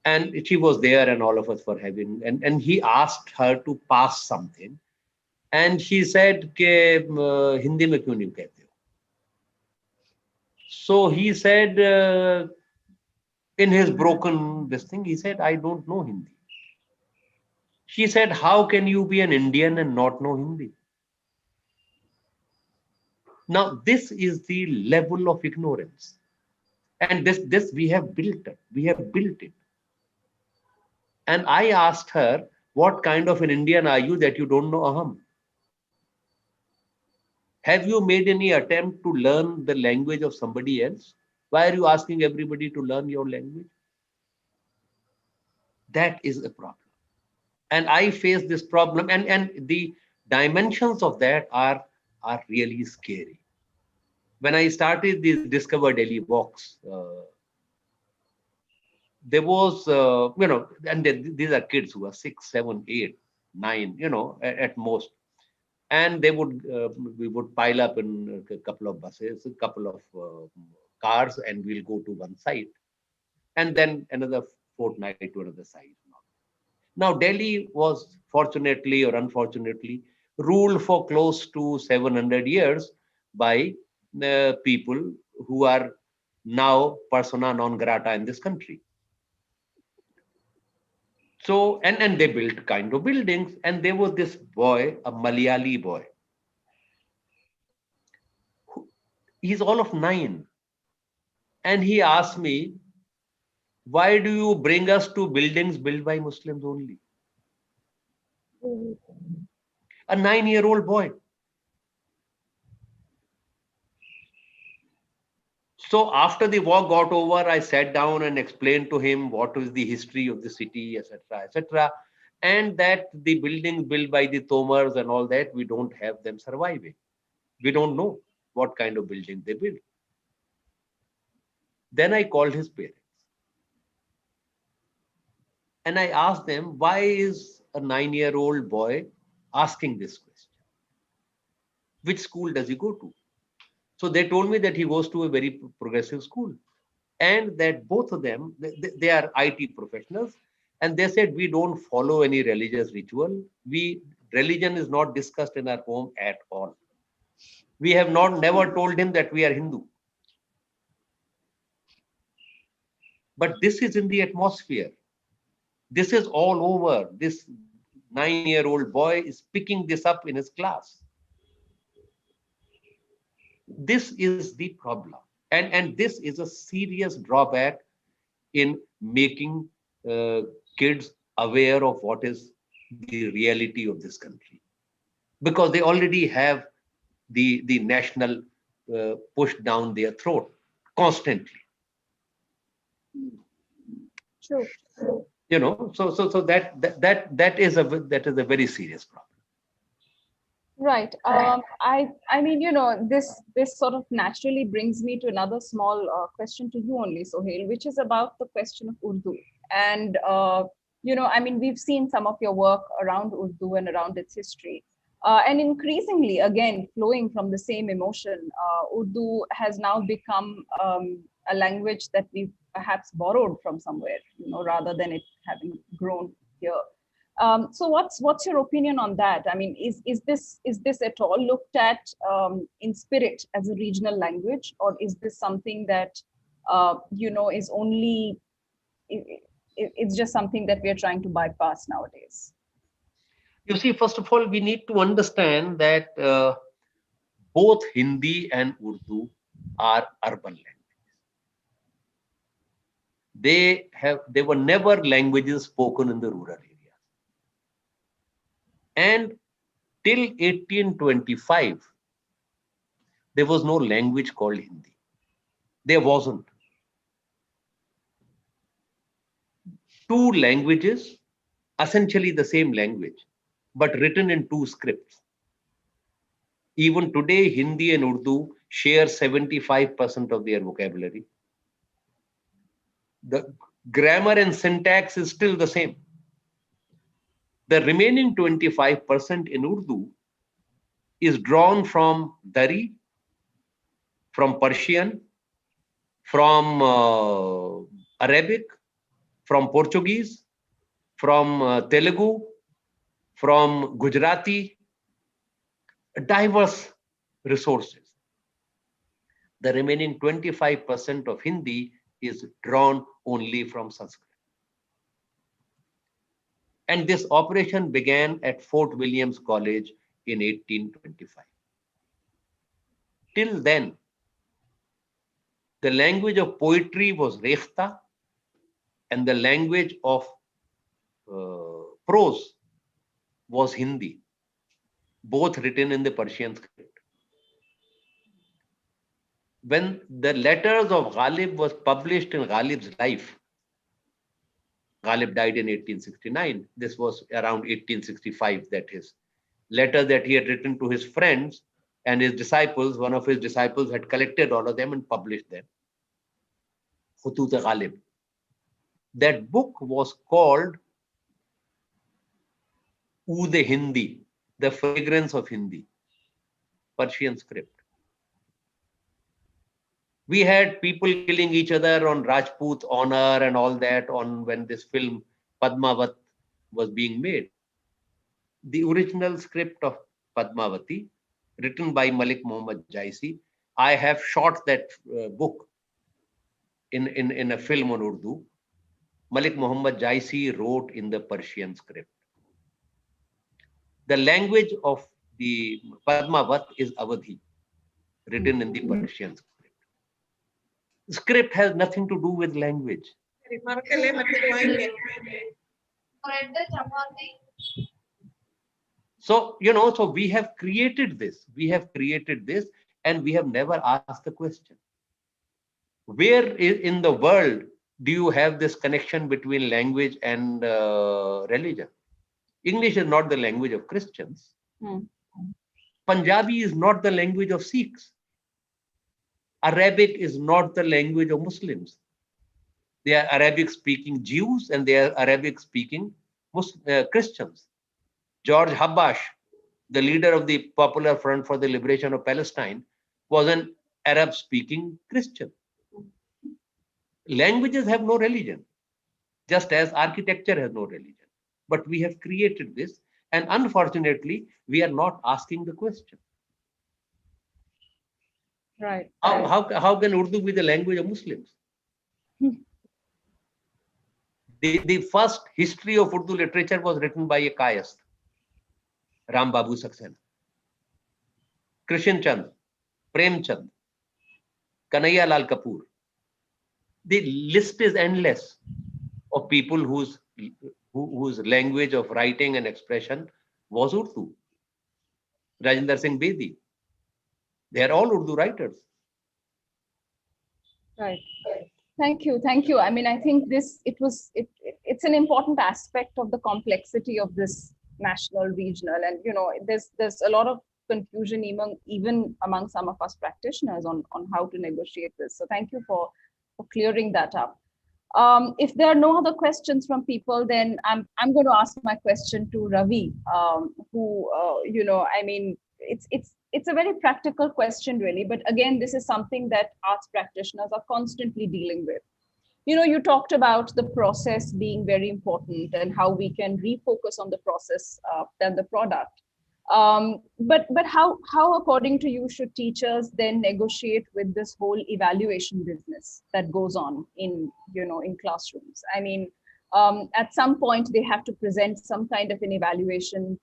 And she was there, and all of us were having, and he asked her to pass something. And she said, "Ke Hindi mein kyun nahi kehte ho?" So he said, in his broken this thing, he said, "I don't know Hindi." She said, "How can you be an Indian and not know Hindi?" Now, this is the level of ignorance. And this we have built it. We have built it. And I asked her, "What kind of an Indian are you that you don't know Aham? Have you made any attempt to learn the language of somebody else? Why are you asking everybody to learn your language?" That is a problem. And I face this problem, and the dimensions of that are really scary. When I started this Discover Delhi box, there was, and these are kids who are 6, 7, 8, 9, at most. And we would pile up in a couple of buses, a couple of cars, and we'll go to one site. And then another fortnight to another site. Now, Delhi was, fortunately or unfortunately, ruled for close to 700 years by people who are now persona non grata in this country. So, and they built kind of buildings, and there was this boy, a Malayali boy. He's all of 9. And he asked me, "Why do you bring us to buildings built by Muslims only?" A 9-year-old boy. So after the war got over, I sat down and explained to him what is the history of the city, etc., etc., and that the buildings built by the Tomars and all that, we don't have them surviving. We don't know what kind of building they built. Then I called his parents. And I asked them, why is a 9-year-old boy asking this question? Which school does he go to? So they told me that he goes to a very progressive school, and that both of them, they are IT professionals, and they said, we don't follow any religious ritual. Religion is not discussed in our home at all. We have never told him that we are Hindu. But this is in the atmosphere. This is all over. This 9-year-old boy is picking this up in his class. This is the problem. And this is a serious drawback in making kids aware of what is the reality of this country. Because they already have the national pushed down their throat constantly. True. You know, so that is a very serious problem. Right. I mean, you know, this sort of naturally brings me to another small question to you only, Sohail, which is about the question of Urdu. And you know, I mean, we've seen some of your work around Urdu and around its history. And increasingly, again, flowing from the same emotion, Urdu has now become a language that we've perhaps borrowed from somewhere, you know, rather than it having grown here. So what's your opinion on that? I mean, is this at all looked at in spirit as a regional language, or is this something that you know, is only it's just something that we are trying to bypass nowadays? You see, first of all, we need to understand that both Hindi and Urdu are urban languages. They were never languages spoken in the rural areas. And till 1825, there was no language called Hindi. There wasn't. Two languages, essentially the same language, but written in two scripts. Even today, Hindi and Urdu share 75% of their vocabulary. The grammar and syntax is still the same. The remaining 25% in Urdu is drawn from Dari, from Persian, from Arabic, from Portuguese, from Telugu, from Gujarati, diverse resources. The remaining 25% of Hindi is drawn only from Sanskrit. And this operation began at Fort Williams College in 1825. Till then, the language of poetry was Rekhta, and the language of prose was Hindi, both written in the Persian script. When the letters of Ghalib was published in Ghalib's life, Ghalib died in 1869. This was around 1865 that his letter that he had written to his friends and his disciples, one of his disciples had collected all of them and published them. Khutut Ghalib. That book was called Oud Hindi, the fragrance of Hindi, Persian script. We had people killing each other on Rajput honor and all that on when this film Padmavat was being made. The original script of Padmavati, written by Malik Muhammad Jaisi, I have shot that book in a film on Urdu. Malik Muhammad Jaisi wrote in the Persian script. The language of the Padmavat is Awadhi, written in the Persian script. Script has nothing to do with language. So, you know, so we have created this. And we have never asked the question. Where in the world do you have this connection between language and religion? English is not the language of Christians. Punjabi is not the language of Sikhs. Arabic is not the language of Muslims. They are Arabic speaking Jews and they are Arabic speaking Christians. George Habash, the leader of the Popular Front for the Liberation of Palestine, was an Arab speaking Christian. Languages have no religion, just as architecture has no religion. But we have created this, and unfortunately, we are not asking the question. Right. How can Urdu be the language of Muslims? The first history of Urdu literature was written by a Kayast, Ram Babu Saxena. Krishan Chand, Prem Chand, Kanhaiya Lal Kapoor. The list is endless of people whose language of writing and expression was Urdu. Rajinder Singh Bedi. They are all Urdu writers. Right. Thank you. Thank you. I mean, I think it's an important aspect of the complexity of this national, regional, and there's a lot of confusion even among some of us practitioners on how to negotiate this. So thank you for clearing that up. If there are no other questions from people, then I'm going to ask my question to Ravi, who I mean, it's a very practical question, really. But again, this is something that arts practitioners are constantly dealing with. You talked about the process being very important and how we can refocus on the process than the product. But how according to you should teachers then negotiate with this whole evaluation business that goes on in classrooms? I mean, at some point they have to present some kind of an evaluation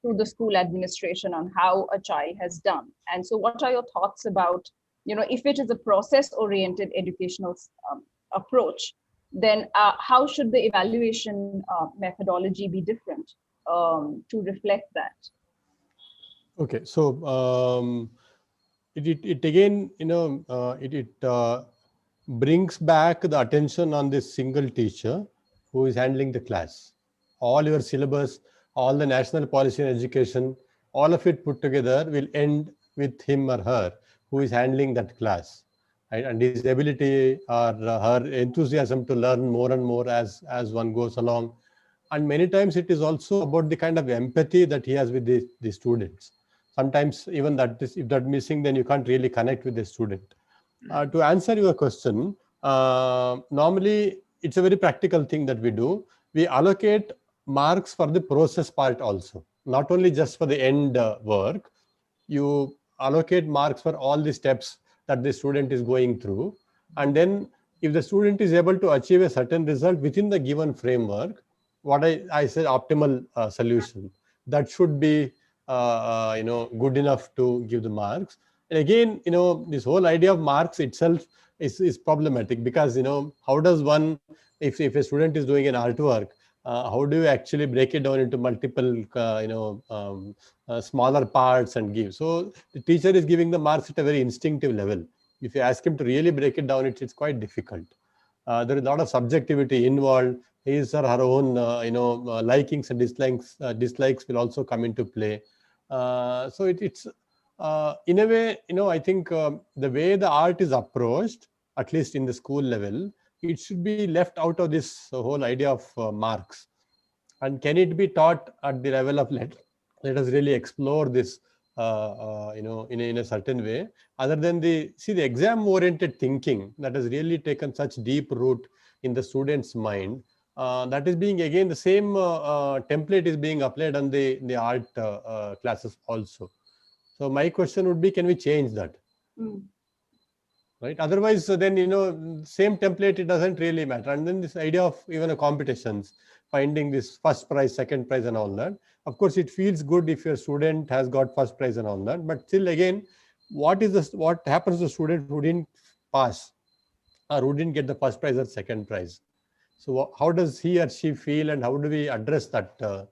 to the school administration on how a child has done. And so what are your thoughts about, if it is a process-oriented educational approach, then how should the evaluation methodology be different to reflect that? Okay, so it again, it brings back the attention on this single teacher who is handling the class. All your syllabus, all the national policy in education, all of it put together will end with him or her who is handling that class, right? And his ability or her enthusiasm to learn more and more as one goes along. And many times it is also about the kind of empathy that he has with the students. Sometimes even if that's missing, then you can't really connect with the student. To answer your question, normally it's a very practical thing that we do. We allocate marks for the process part also, not only just for the end work. You allocate marks for all the steps that the student is going through. And then if the student is able to achieve a certain result within the given framework, what I said optimal solution, that should be good enough to give the marks. And again, this whole idea of marks itself is problematic, because how does one, if a student is doing an artwork, how do you actually break it down into multiple smaller parts and give? So the teacher is giving the marks at a very instinctive level. If you ask him to really break it down, it's quite difficult. There is a lot of subjectivity involved. His or her own likings and dislikes will also come into play. So it's in a way, I think the way the art is approached, at least in the school level, it should be left out of this whole idea of marks. And can it be taught at the level of let us really explore this in a certain way, other than the exam oriented thinking that has really taken such deep root in the student's mind. That is being, again, the same template is being applied on the art classes also. So my question would be, can we change that? Right? Otherwise, then, same template, it doesn't really matter. And then this idea of even a competitions, finding this first prize, second prize and all that. Of course, it feels good if your student has got first prize and all that. But still, again, what happens to the student who didn't pass or who didn't get the first prize or second prize? So how does he or she feel, and how do we address that, the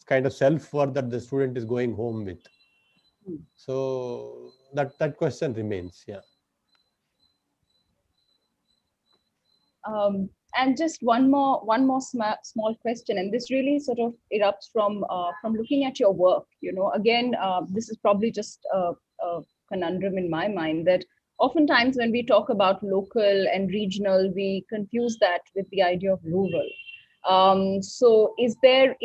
kind of self-worth that the student is going home with? So that question remains. Yeah. And just one more small question, and this really sort of erupts from looking at your work. You know, again, this is probably just a conundrum in my mind, that oftentimes when we talk about local and regional, we confuse that with the idea of rural. So is there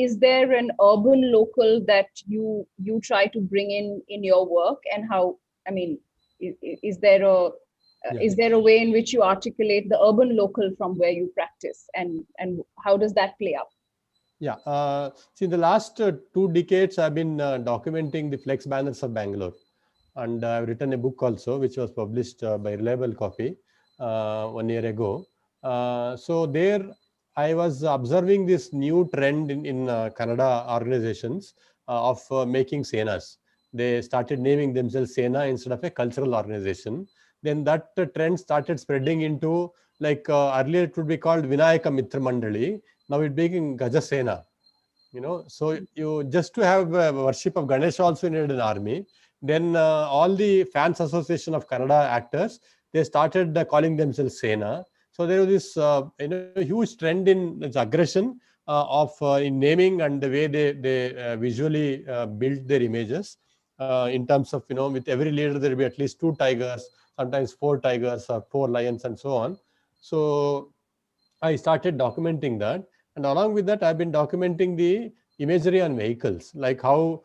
an urban local that you try to bring in your work, and how, I mean, is there a is there a way in which you articulate the urban local from where you practice, and how does that play out? Yeah, see, in the last 2 decades, I've been documenting the flex banners of Bangalore, and I've written a book also, which was published by Reliable Copy 1 year ago. So there, I was observing this new trend in Kannada organizations of making senas. They started naming themselves Sena instead of a cultural organization. Then that trend started spreading into, like, earlier it would be called Vinayaka Mitra Mandali. Now it became Gajasena. You know, so you just to have worship of Ganesha also needed an army. Then all the fans association of Kannada actors, they started calling themselves Sena. So there was this huge trend in this aggression of in naming and the way they visually build their images in terms of, with every leader there will be at least 2 tigers, sometimes 4 tigers or 4 lions and so on. So I started documenting that, and along with that, I've been documenting the imagery on vehicles, like how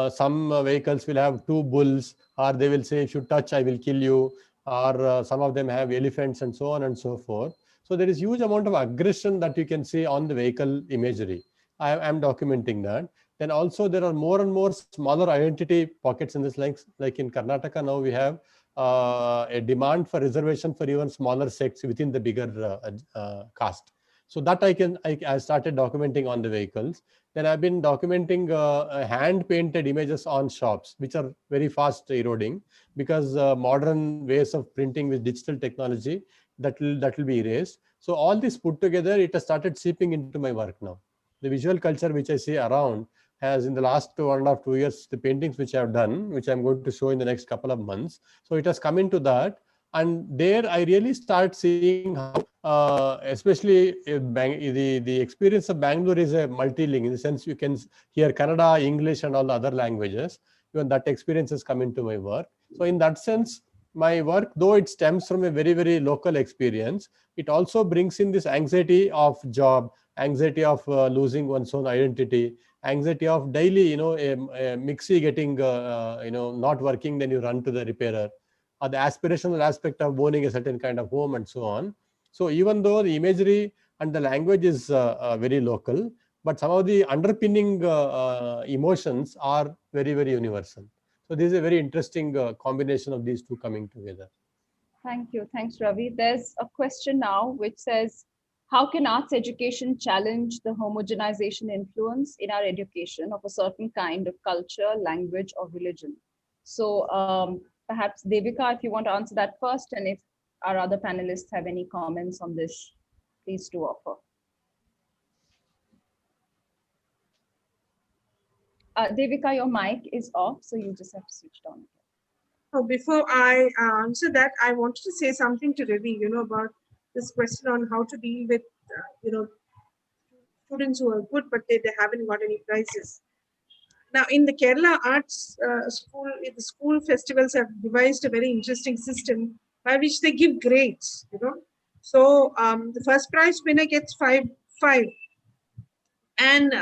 some vehicles will have 2 bulls, or they will say, "If you touch, I will kill you," or some of them have elephants and so on and so forth. So there is huge amount of aggression that you can see on the vehicle imagery. I am documenting that. Then also there are more and more smaller identity pockets in this, like in Karnataka now we have a demand for reservation for even smaller sects within the bigger caste. So that I started documenting on the vehicles. Then I've been documenting hand painted images on shops, which are very fast eroding, because modern ways of printing with digital technology, that will be erased. So all this put together, it has started seeping into my work now. The visual culture which I see around has, in the last 1.5 to 2 years, the paintings which I have done, which I'm going to show in the next couple of months. So it has come into that. And there I really start seeing how, especially the experience of Bangalore is a multilingual, in the sense you can hear Kannada, English, and all the other languages. Even that experience has come into my work. So in that sense, my work, though it stems from a very, very local experience, it also brings in this anxiety of job, anxiety of losing one's own identity, anxiety of daily, a mixie getting, not working, then you run to the repairer, or the aspirational aspect of owning a certain kind of home and so on. So even though the imagery and the language is very local, but some of the underpinning emotions are very, very universal. So this is a very interesting combination of these two coming together. Thank you. Thanks, Ravi. There's a question now which says, how can arts education challenge the homogenization influence in our education of a certain kind of culture, language, or religion? So perhaps Devika, if you want to answer that first, and if our other panelists have any comments on this, please do offer. Devika, your mic is off, so you just have to switch it on. Oh, before I answer that, I wanted to say something to Ravi, about this question on how to deal with, students who are good, but they haven't got any prizes. Now, in the Kerala Arts School, the school festivals have devised a very interesting system by which they give grades, So the first prize winner gets five, and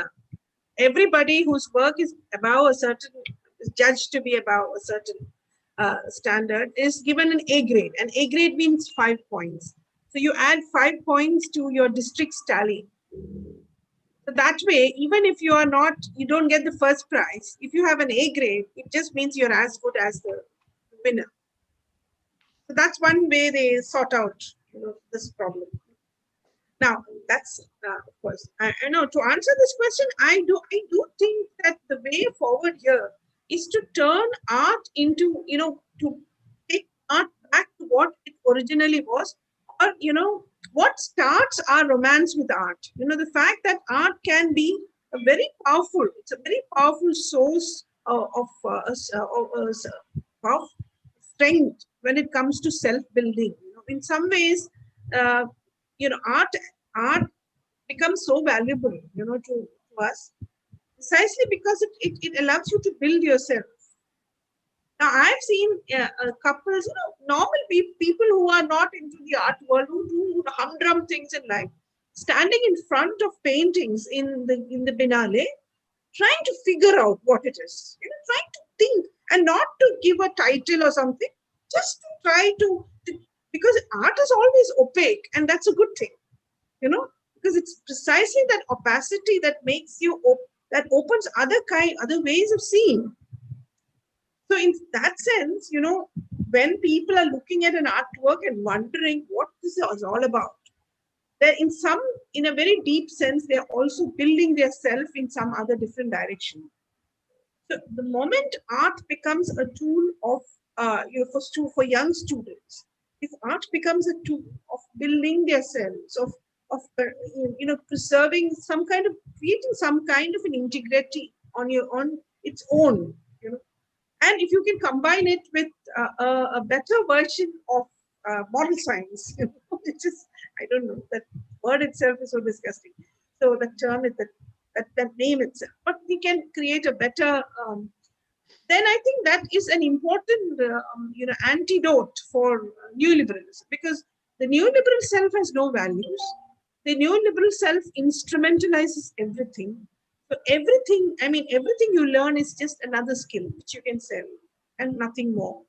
everybody whose work is above a certain, is judged to be above a certain standard, is given an A grade. And A grade means 5 points. So you add 5 points to your district's tally. So that way, even if you don't get the first prize, if you have an A grade, it just means you're as good as the winner. So that's one way they sort out, this problem. Now, that's of course. I know, to answer this question, I do think that the way forward here is to turn art into, to take art back to what it originally was, or what starts our romance with art. The fact that art can be a very powerful source of strength when it comes to self-building. In some ways, art art becomes so valuable, to us, precisely because it allows you to build yourself. Now, I've seen couples, normal people who are not into the art world, who do humdrum things in life, standing in front of paintings in the Binale, trying to figure out what it is, trying to think, and not to give a title or something, just to try to because art is always opaque, and that's a good thing, because it's precisely that opacity that makes you that opens other ways of seeing. So in that sense, when people are looking at an artwork and wondering what this is all about, they're in a very deep sense, they're also building their self in some other different direction. So the moment art becomes a tool of, for young students, if art becomes a tool of building their selves, of preserving creating some kind of an integrity on its own, and if you can combine it with a better version of moral science, which is, I don't know, that word itself is so disgusting. So the term is that name itself, but we can create a better, then I think that is an important, antidote for neoliberalism, because the neoliberal self has no values. The neoliberal self instrumentalizes everything. So everything you learn is just another skill which you can sell and nothing more.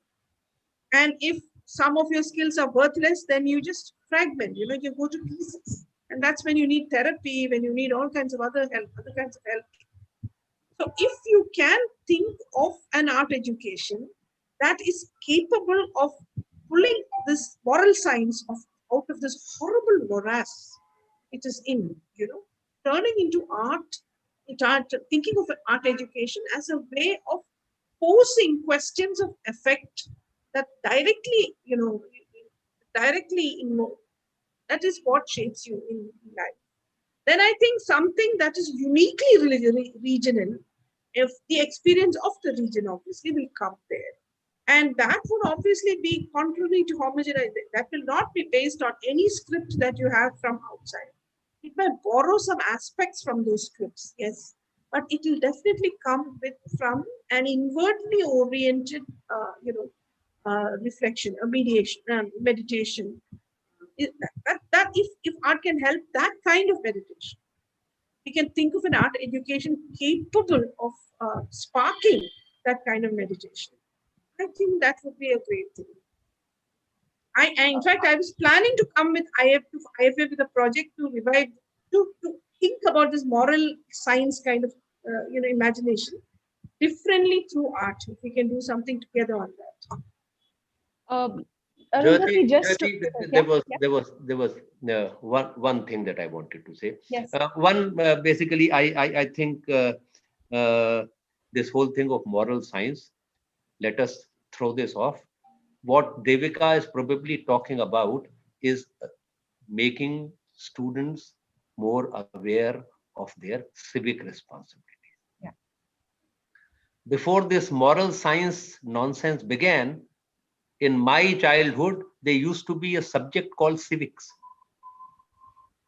And if some of your skills are worthless, then you just fragment, you go to pieces. And that's when you need therapy, when you need all kinds of other kinds of help. So if you can think of an art education that is capable of pulling this moral science out of this horrible morass it is in, turning into art, thinking of an art education as a way of posing questions of effect that directly, that is what shapes you in life. Then I think something that is uniquely regional, if the experience of the region obviously will come there. And that would obviously be contrary to homogenization. That will not be based on any script that you have from outside. It might borrow some aspects from those scripts, yes, but it will definitely come from an inwardly oriented, reflection, a meditation. That if art can help that kind of meditation, we can think of an art education capable of sparking that kind of meditation. I think that would be a great thing. In fact, I was planning to come with IFA with a project to revive, to think about this moral science kind of, imagination differently through art. If we can do something together on that. Jyoti, there was one thing that I wanted to say. Yes. Basically, I think this whole thing of moral science, let us throw this off. What Devika is probably talking about is making students more aware of their civic responsibilities. Yeah. Before this moral science nonsense began, in my childhood, there used to be a subject called civics,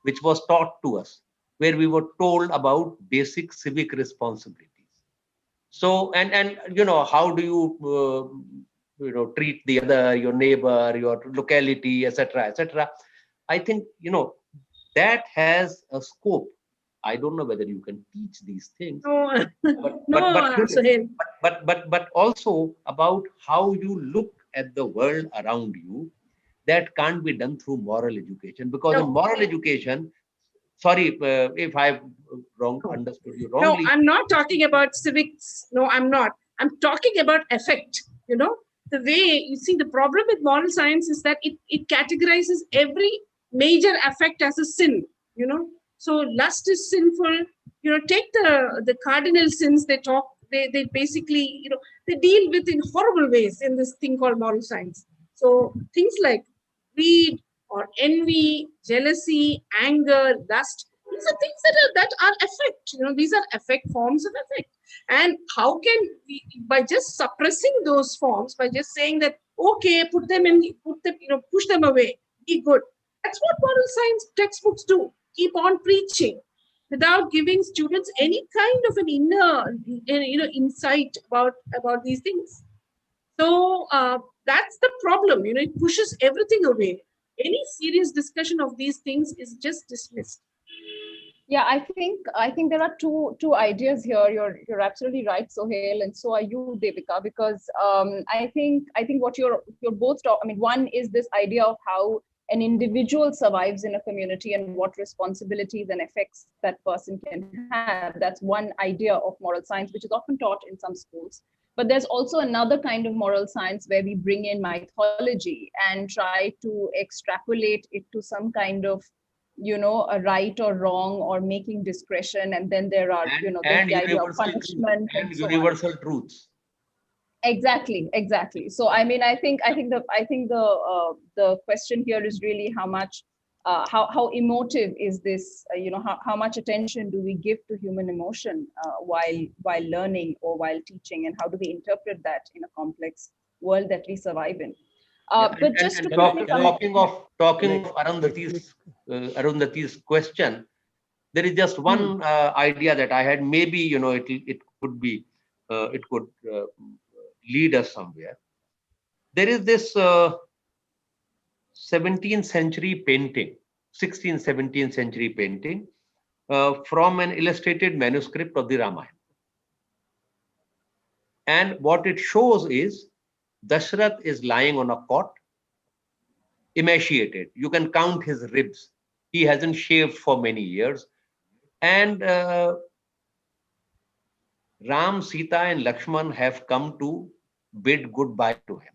which was taught to us, where we were told about basic civic responsibilities. So, and how do you, treat the other, your neighbor, your locality, etc., etc. I think, that has a scope. I don't know whether you can teach these things, but also about how you look at the world around you. That can't be done through moral education, because in moral education, sorry if I've understood you wrongly. No, I'm not talking about civics. No, I'm not. I'm talking about affect. The way you see the problem with moral science is that it categorizes every major affect as a sin. So lust is sinful. Take the cardinal sins they talk. They basically they deal with in horrible ways in this thing called moral science. So things like greed or envy, jealousy, anger, lust. These are things that are affect. These are affect, forms of affect. And how can we, by just suppressing those forms, by just saying that okay, push them away, be good. That's what moral science textbooks do. keep on preaching without giving students any kind of an inner, insight about these things. So that's the problem. It pushes everything away. Any serious discussion of these things is just dismissed. Yeah, I think there are two ideas here. You're absolutely right, Sohail, and so are you, Devika, because I think what you're both talking. I mean, one is this idea of how an individual survives in a community and what responsibilities and effects that person can have. That's one idea of moral science, which is often taught in some schools. But there's also another kind of moral science where we bring in mythology and try to extrapolate it to some kind of a right or wrong or making discretion, and then there are there's and the idea of universal truth, punishment and and so on. universal truths. Exactly. So I mean, I think the question here is really how much how emotive is this, how much attention do we give to human emotion while learning or while teaching, and how do we interpret that in a complex world that we survive in. But just to quickly talking of Arundhati's question, there is just one idea that I had. Maybe it could be it could lead us somewhere. There is this 17th century painting, 16th, 17th century painting from an illustrated manuscript of the Ramayana. And what it shows is Dashrath is lying on a cot, emaciated. You can count his ribs. He hasn't shaved for many years. And Ram, Sita, and Lakshman have come to bid goodbye to him.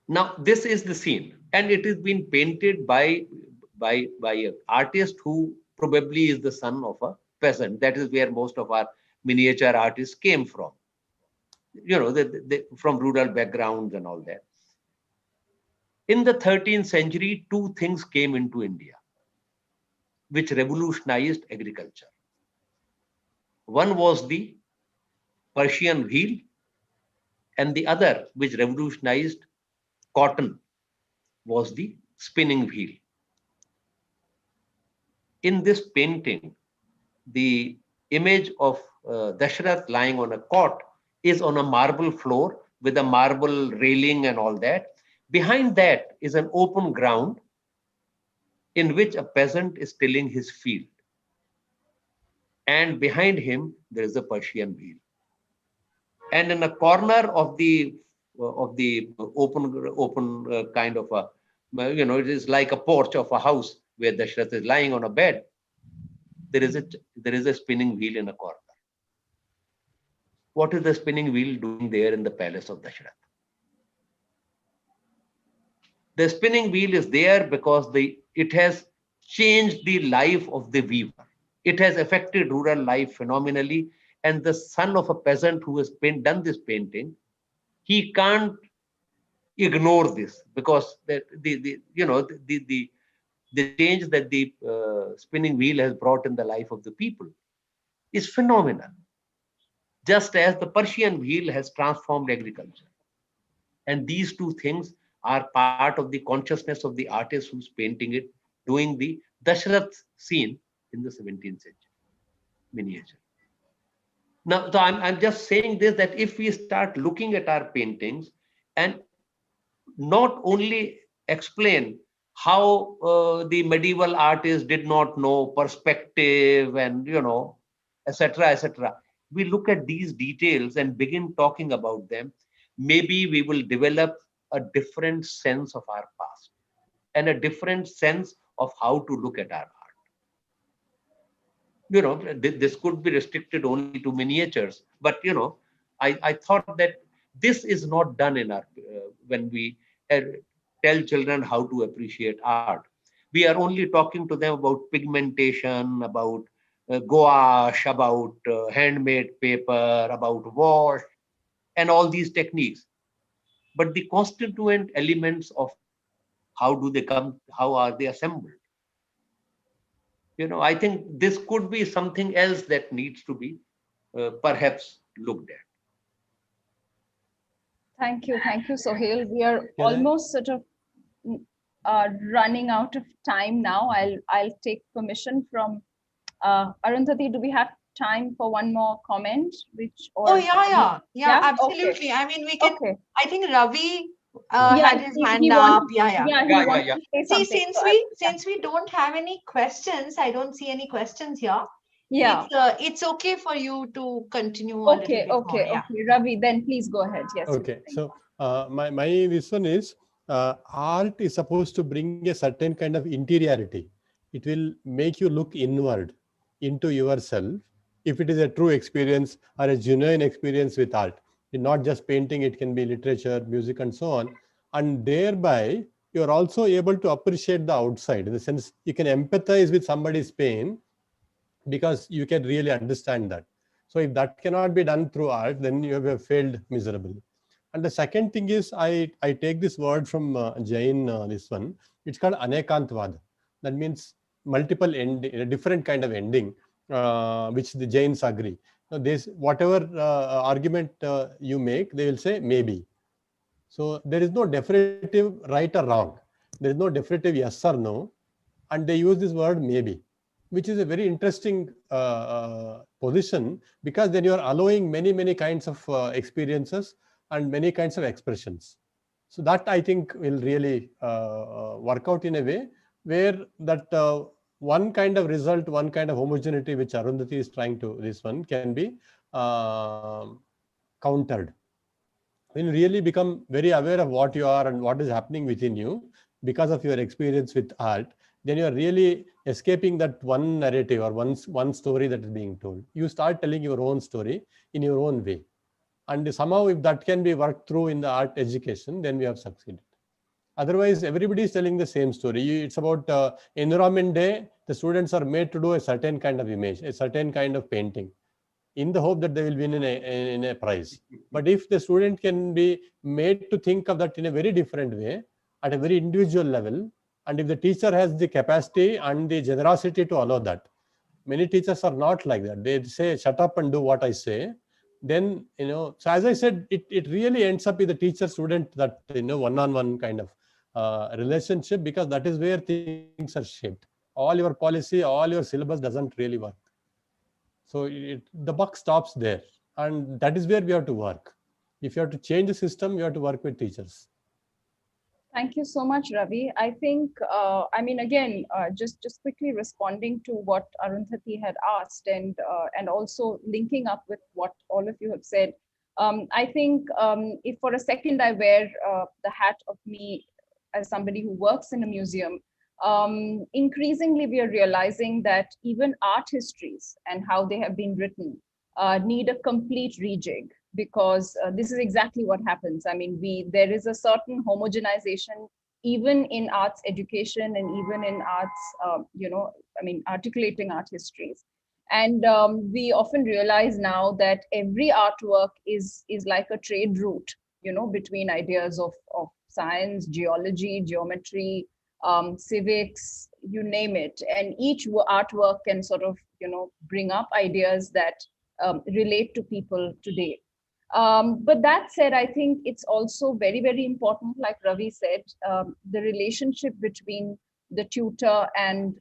Now, this is the scene, and it has been painted by an artist who probably is the son of a peasant. That is where most of our miniature artists came from. From rural backgrounds and all that. In the 13th century, two things came into India which revolutionized agriculture. One was the Persian wheel, and the other, which revolutionized cotton, was the spinning wheel. In this painting, the image of Dashrath lying on a cot is on a marble floor with a marble railing and all that. Behind that is an open ground in which a peasant is tilling his field. And behind him, there is a Persian wheel. And in a corner of the open kind of a, it is like a porch of a house where Dashrath is lying on a bed. There is a spinning wheel in a corner. What is the spinning wheel doing there in the palace of Dashrath? The spinning wheel is there because it has changed the life of the weaver. It has affected rural life phenomenally. And the son of a peasant who has done this painting, he can't ignore this, because the change that the spinning wheel has brought in the life of the people is phenomenal. Just as the Persian wheel has transformed agriculture. And these two things are part of the consciousness of the artist who's painting it, doing the Dashrath scene in the 17th century miniature. Now, so I'm just saying this, that if we start looking at our paintings and not only explain how the medieval artists did not know perspective and, etc., we look at these details and begin talking about them, maybe we will develop a different sense of our past and a different sense of how to look at our art. This could be restricted only to miniatures, but I thought that this is not done in our when we tell children how to appreciate art. We are only talking to them about pigmentation, about gouache, about handmade paper, about wash, and all these techniques. But the constituent elements of how do they come, how are they assembled? I think this could be something else that needs to be perhaps looked at. Thank you, Sohail. We are almost sort of running out of time now. I'll take permission from Arundhati. Do we have time for one more comment? Oh yeah, absolutely. Okay. I mean, we can. Okay. I think Ravi Yeah, had his hand he up. wanted, Yeah. he wanted to say See, something. since we don't have any questions, I don't see any questions here. Yeah. It's okay for you to continue a little bit more. Yeah. Okay. Ravi, then please go ahead. Yes. Okay. So my this one is art is supposed to bring a certain kind of interiority. It will make you look inward into yourself if it is a true experience or a genuine experience with art. It's not just painting, it can be literature, music, and so on. And thereby, you are also able to appreciate the outside, in the sense you can empathize with somebody's pain because you can really understand that. So if that cannot be done through art, then you have failed miserably. And the second thing is, I take this word from Jain, this one. It's called Anekantvad. That means multiple different kind of ending, which the Jains agree. Now, whatever argument you make, they will say maybe. So there is no definitive right or wrong. There is no definitive yes or no. And they use this word maybe, which is a very interesting position, because then you are allowing many kinds of experiences and many kinds of expressions. So that, I think, will really work out in a way where that one kind of result, one kind of homogeneity which Arundhati is trying to, this one can be countered. When you really become very aware of what you are and what is happening within you because of your experience with art, then you are really escaping that one narrative or one story that is being told. You start telling your own story in your own way. And somehow, if that can be worked through in the art education, then we have succeeded. Otherwise, everybody is telling the same story. It's about Environment Day. The students are made to do a certain kind of image, a certain kind of painting, in the hope that they will win in a prize. But if the student can be made to think of that in a very different way, at a very individual level, and if the teacher has the capacity and the generosity to allow that, many teachers are not like that. They say, shut up and do what I say. Then, so as I said, it really ends up with the teacher-student, that, one-on-one kind of relationship, because that is where things are shaped. All your policy, all your syllabus doesn't really work. So the buck stops there. And that is where we have to work. If you have to change the system, you have to work with teachers. Thank you so much, Ravi. I think, again, just quickly responding to what Arundhati had asked, and also linking up with what all of you have said. I think if for a second I wear the hat of me as somebody who works in a museum, increasingly we are realizing that even art histories and how they have been written need a complete rejig, because this is exactly what happens. I mean, there is a certain homogenization even in arts education and even in arts, articulating art histories. And we often realize now that every artwork is like a trade route, between ideas of science, geology, geometry, civics, you name it. And each artwork can sort of, bring up ideas that relate to people today. But that said, I think it's also very, very important, like Ravi said, the relationship between the tutor and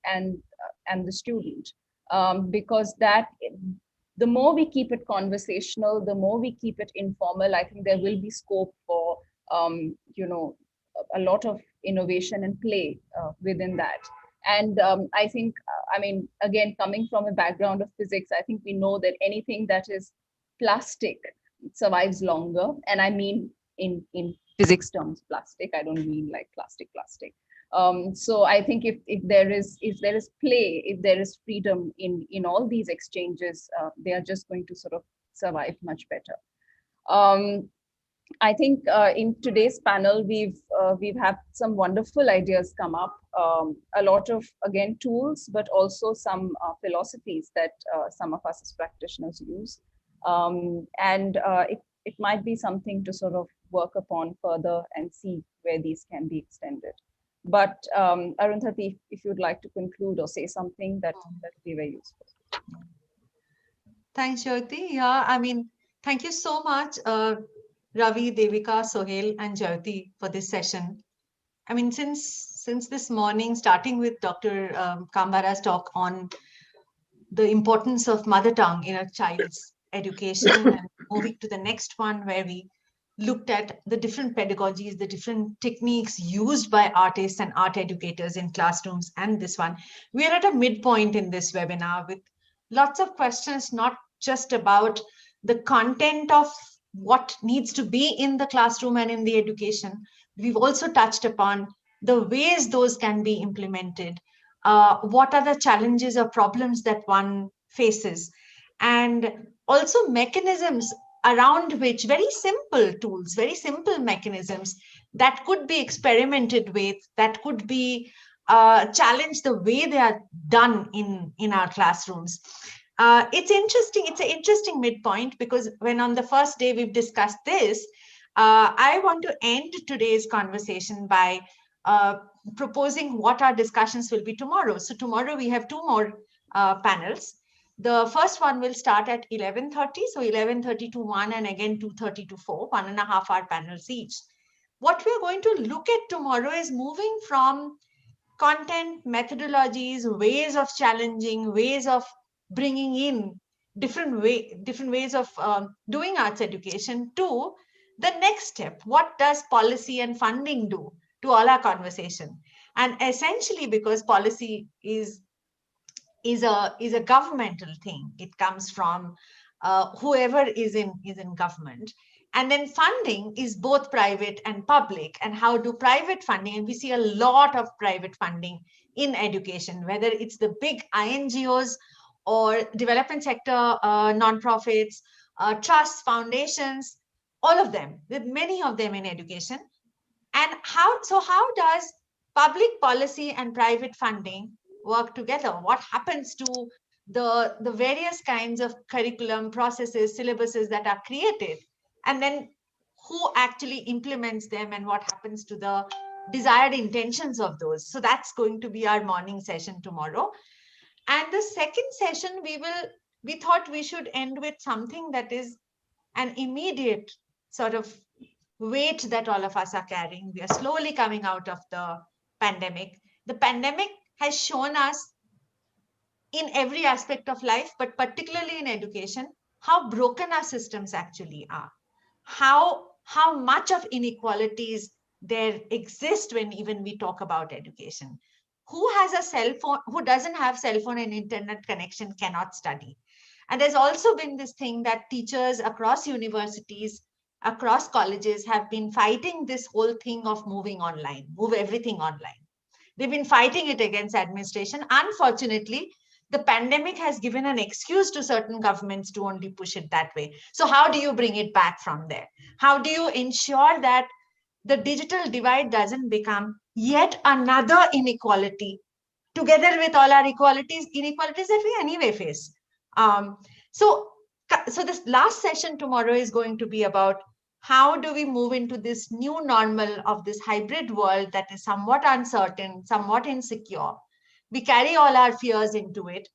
the student, because the more we keep it conversational, the more we keep it informal, I think there will be scope for a lot of innovation and play within that. And I think, again, coming from a background of physics, I think we know that anything that is plastic survives longer. And I mean in physics terms, plastic. I don't mean like plastic. So I think if there is play, if there is freedom in all these exchanges, they are just going to sort of survive much better. I think in today's panel, we've had some wonderful ideas come up, a lot of, again, tools, but also some philosophies that some of us as practitioners use. And it might be something to sort of work upon further and see where these can be extended. But Arundhati, if you'd like to conclude or say something, that would be very useful. Thanks, Joyoti. Yeah, thank you so much, Ravi, Devika, Sohail, and Joyoti for this session. I mean, since this morning, starting with Dr. Kambara's talk on the importance of mother tongue in a child's education, and moving to the next one where we looked at the different pedagogies, the different techniques used by artists and art educators in classrooms, and this one, we are at a midpoint in this webinar with lots of questions, not just about the content of what needs to be in the classroom and in the education. We've also touched upon the ways those can be implemented. What are the challenges or problems that one faces? And also mechanisms around which, very simple tools, very simple mechanisms that could be experimented with, that could be challenged the way they are done in our classrooms. It's interesting. It's an interesting midpoint, because when on the first day we've discussed this, I want to end today's conversation by proposing what our discussions will be tomorrow. So tomorrow we have 2 more panels. The first one will start at 11:30, so 11:30 to 1, and again 2:30 to 4, 1.5 hour panels each. What we're going to look at tomorrow is moving from content, methodologies, ways of challenging, ways of bringing in different ways of doing arts education, to the next step. What does policy and funding do to all our conversation? And essentially, because policy is a governmental thing, it comes from whoever is in government. And then funding is both private and public. And how do private funding, and we see a lot of private funding in education, whether it's the big INGOs or development sector nonprofits, trusts, foundations, all of them, with many of them in education. And how does public policy and private funding work together? What happens to the various kinds of curriculum processes, syllabuses that are created? And then who actually implements them, and what happens to the desired intentions of those? So that's going to be our morning session tomorrow. And the second session, we thought we should end with something that is an immediate sort of weight that all of us are carrying. We are slowly coming out of the pandemic. The pandemic has shown us in every aspect of life, but particularly in education, how broken our systems actually are. How much of inequalities there exist when even we talk about education. Who has a cell phone, who doesn't have cell phone and internet connection cannot study. And there's also been this thing that teachers across universities, across colleges have been fighting this whole thing of moving online, move everything online. They've been fighting it against administration. Unfortunately, the pandemic has given an excuse to certain governments to only push it that way. So how do you bring it back from there? How do you ensure that the digital divide doesn't become yet another inequality, together with all our inequalities that we anyway face? So this last session tomorrow is going to be about how do we move into this new normal of this hybrid world that is somewhat uncertain, somewhat insecure. We carry all our fears into it.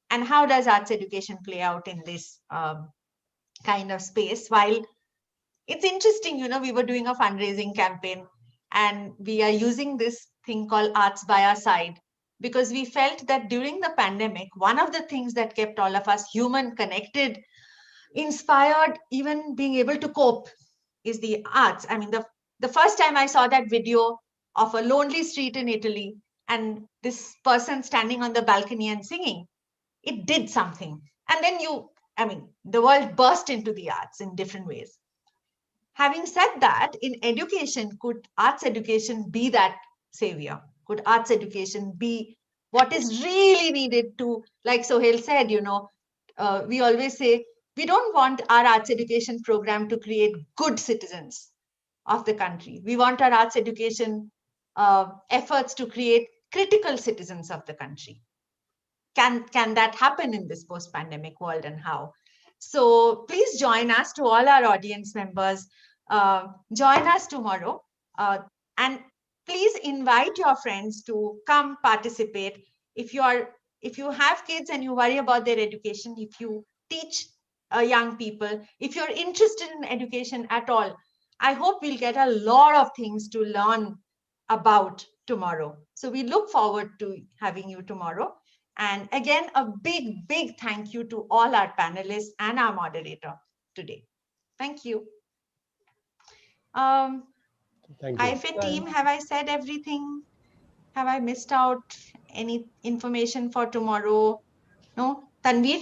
And how does arts education play out in this kind of space? While it's interesting, we were doing a fundraising campaign and we are using this thing called Arts by Our Side, because we felt that during the pandemic, one of the things that kept all of us human, connected, inspired, even being able to cope, is the arts. I mean, the first time I saw that video of a lonely street in Italy and this person standing on the balcony and singing, it did something. And then the world burst into the arts in different ways. Having said that, in education, could arts education be that savior? Could arts education be what is really needed to, like Sohail said, we always say, we don't want our arts education program to create good citizens of the country. We want our arts education efforts to create critical citizens of the country. Can that happen in this post-pandemic world, and how? So please join us, to all our audience members. Join us tomorrow, and please invite your friends to come participate. If you have kids and you worry about their education, if you teach young people, if you're interested in education at all, I hope we'll get a lot of things to learn about tomorrow. So we look forward to having you tomorrow. And again, a big, big thank you to all our panelists and our moderator today. Thank you. Thank you. IFA team, have I said everything? Have I missed out any information for tomorrow? No? Tanvir?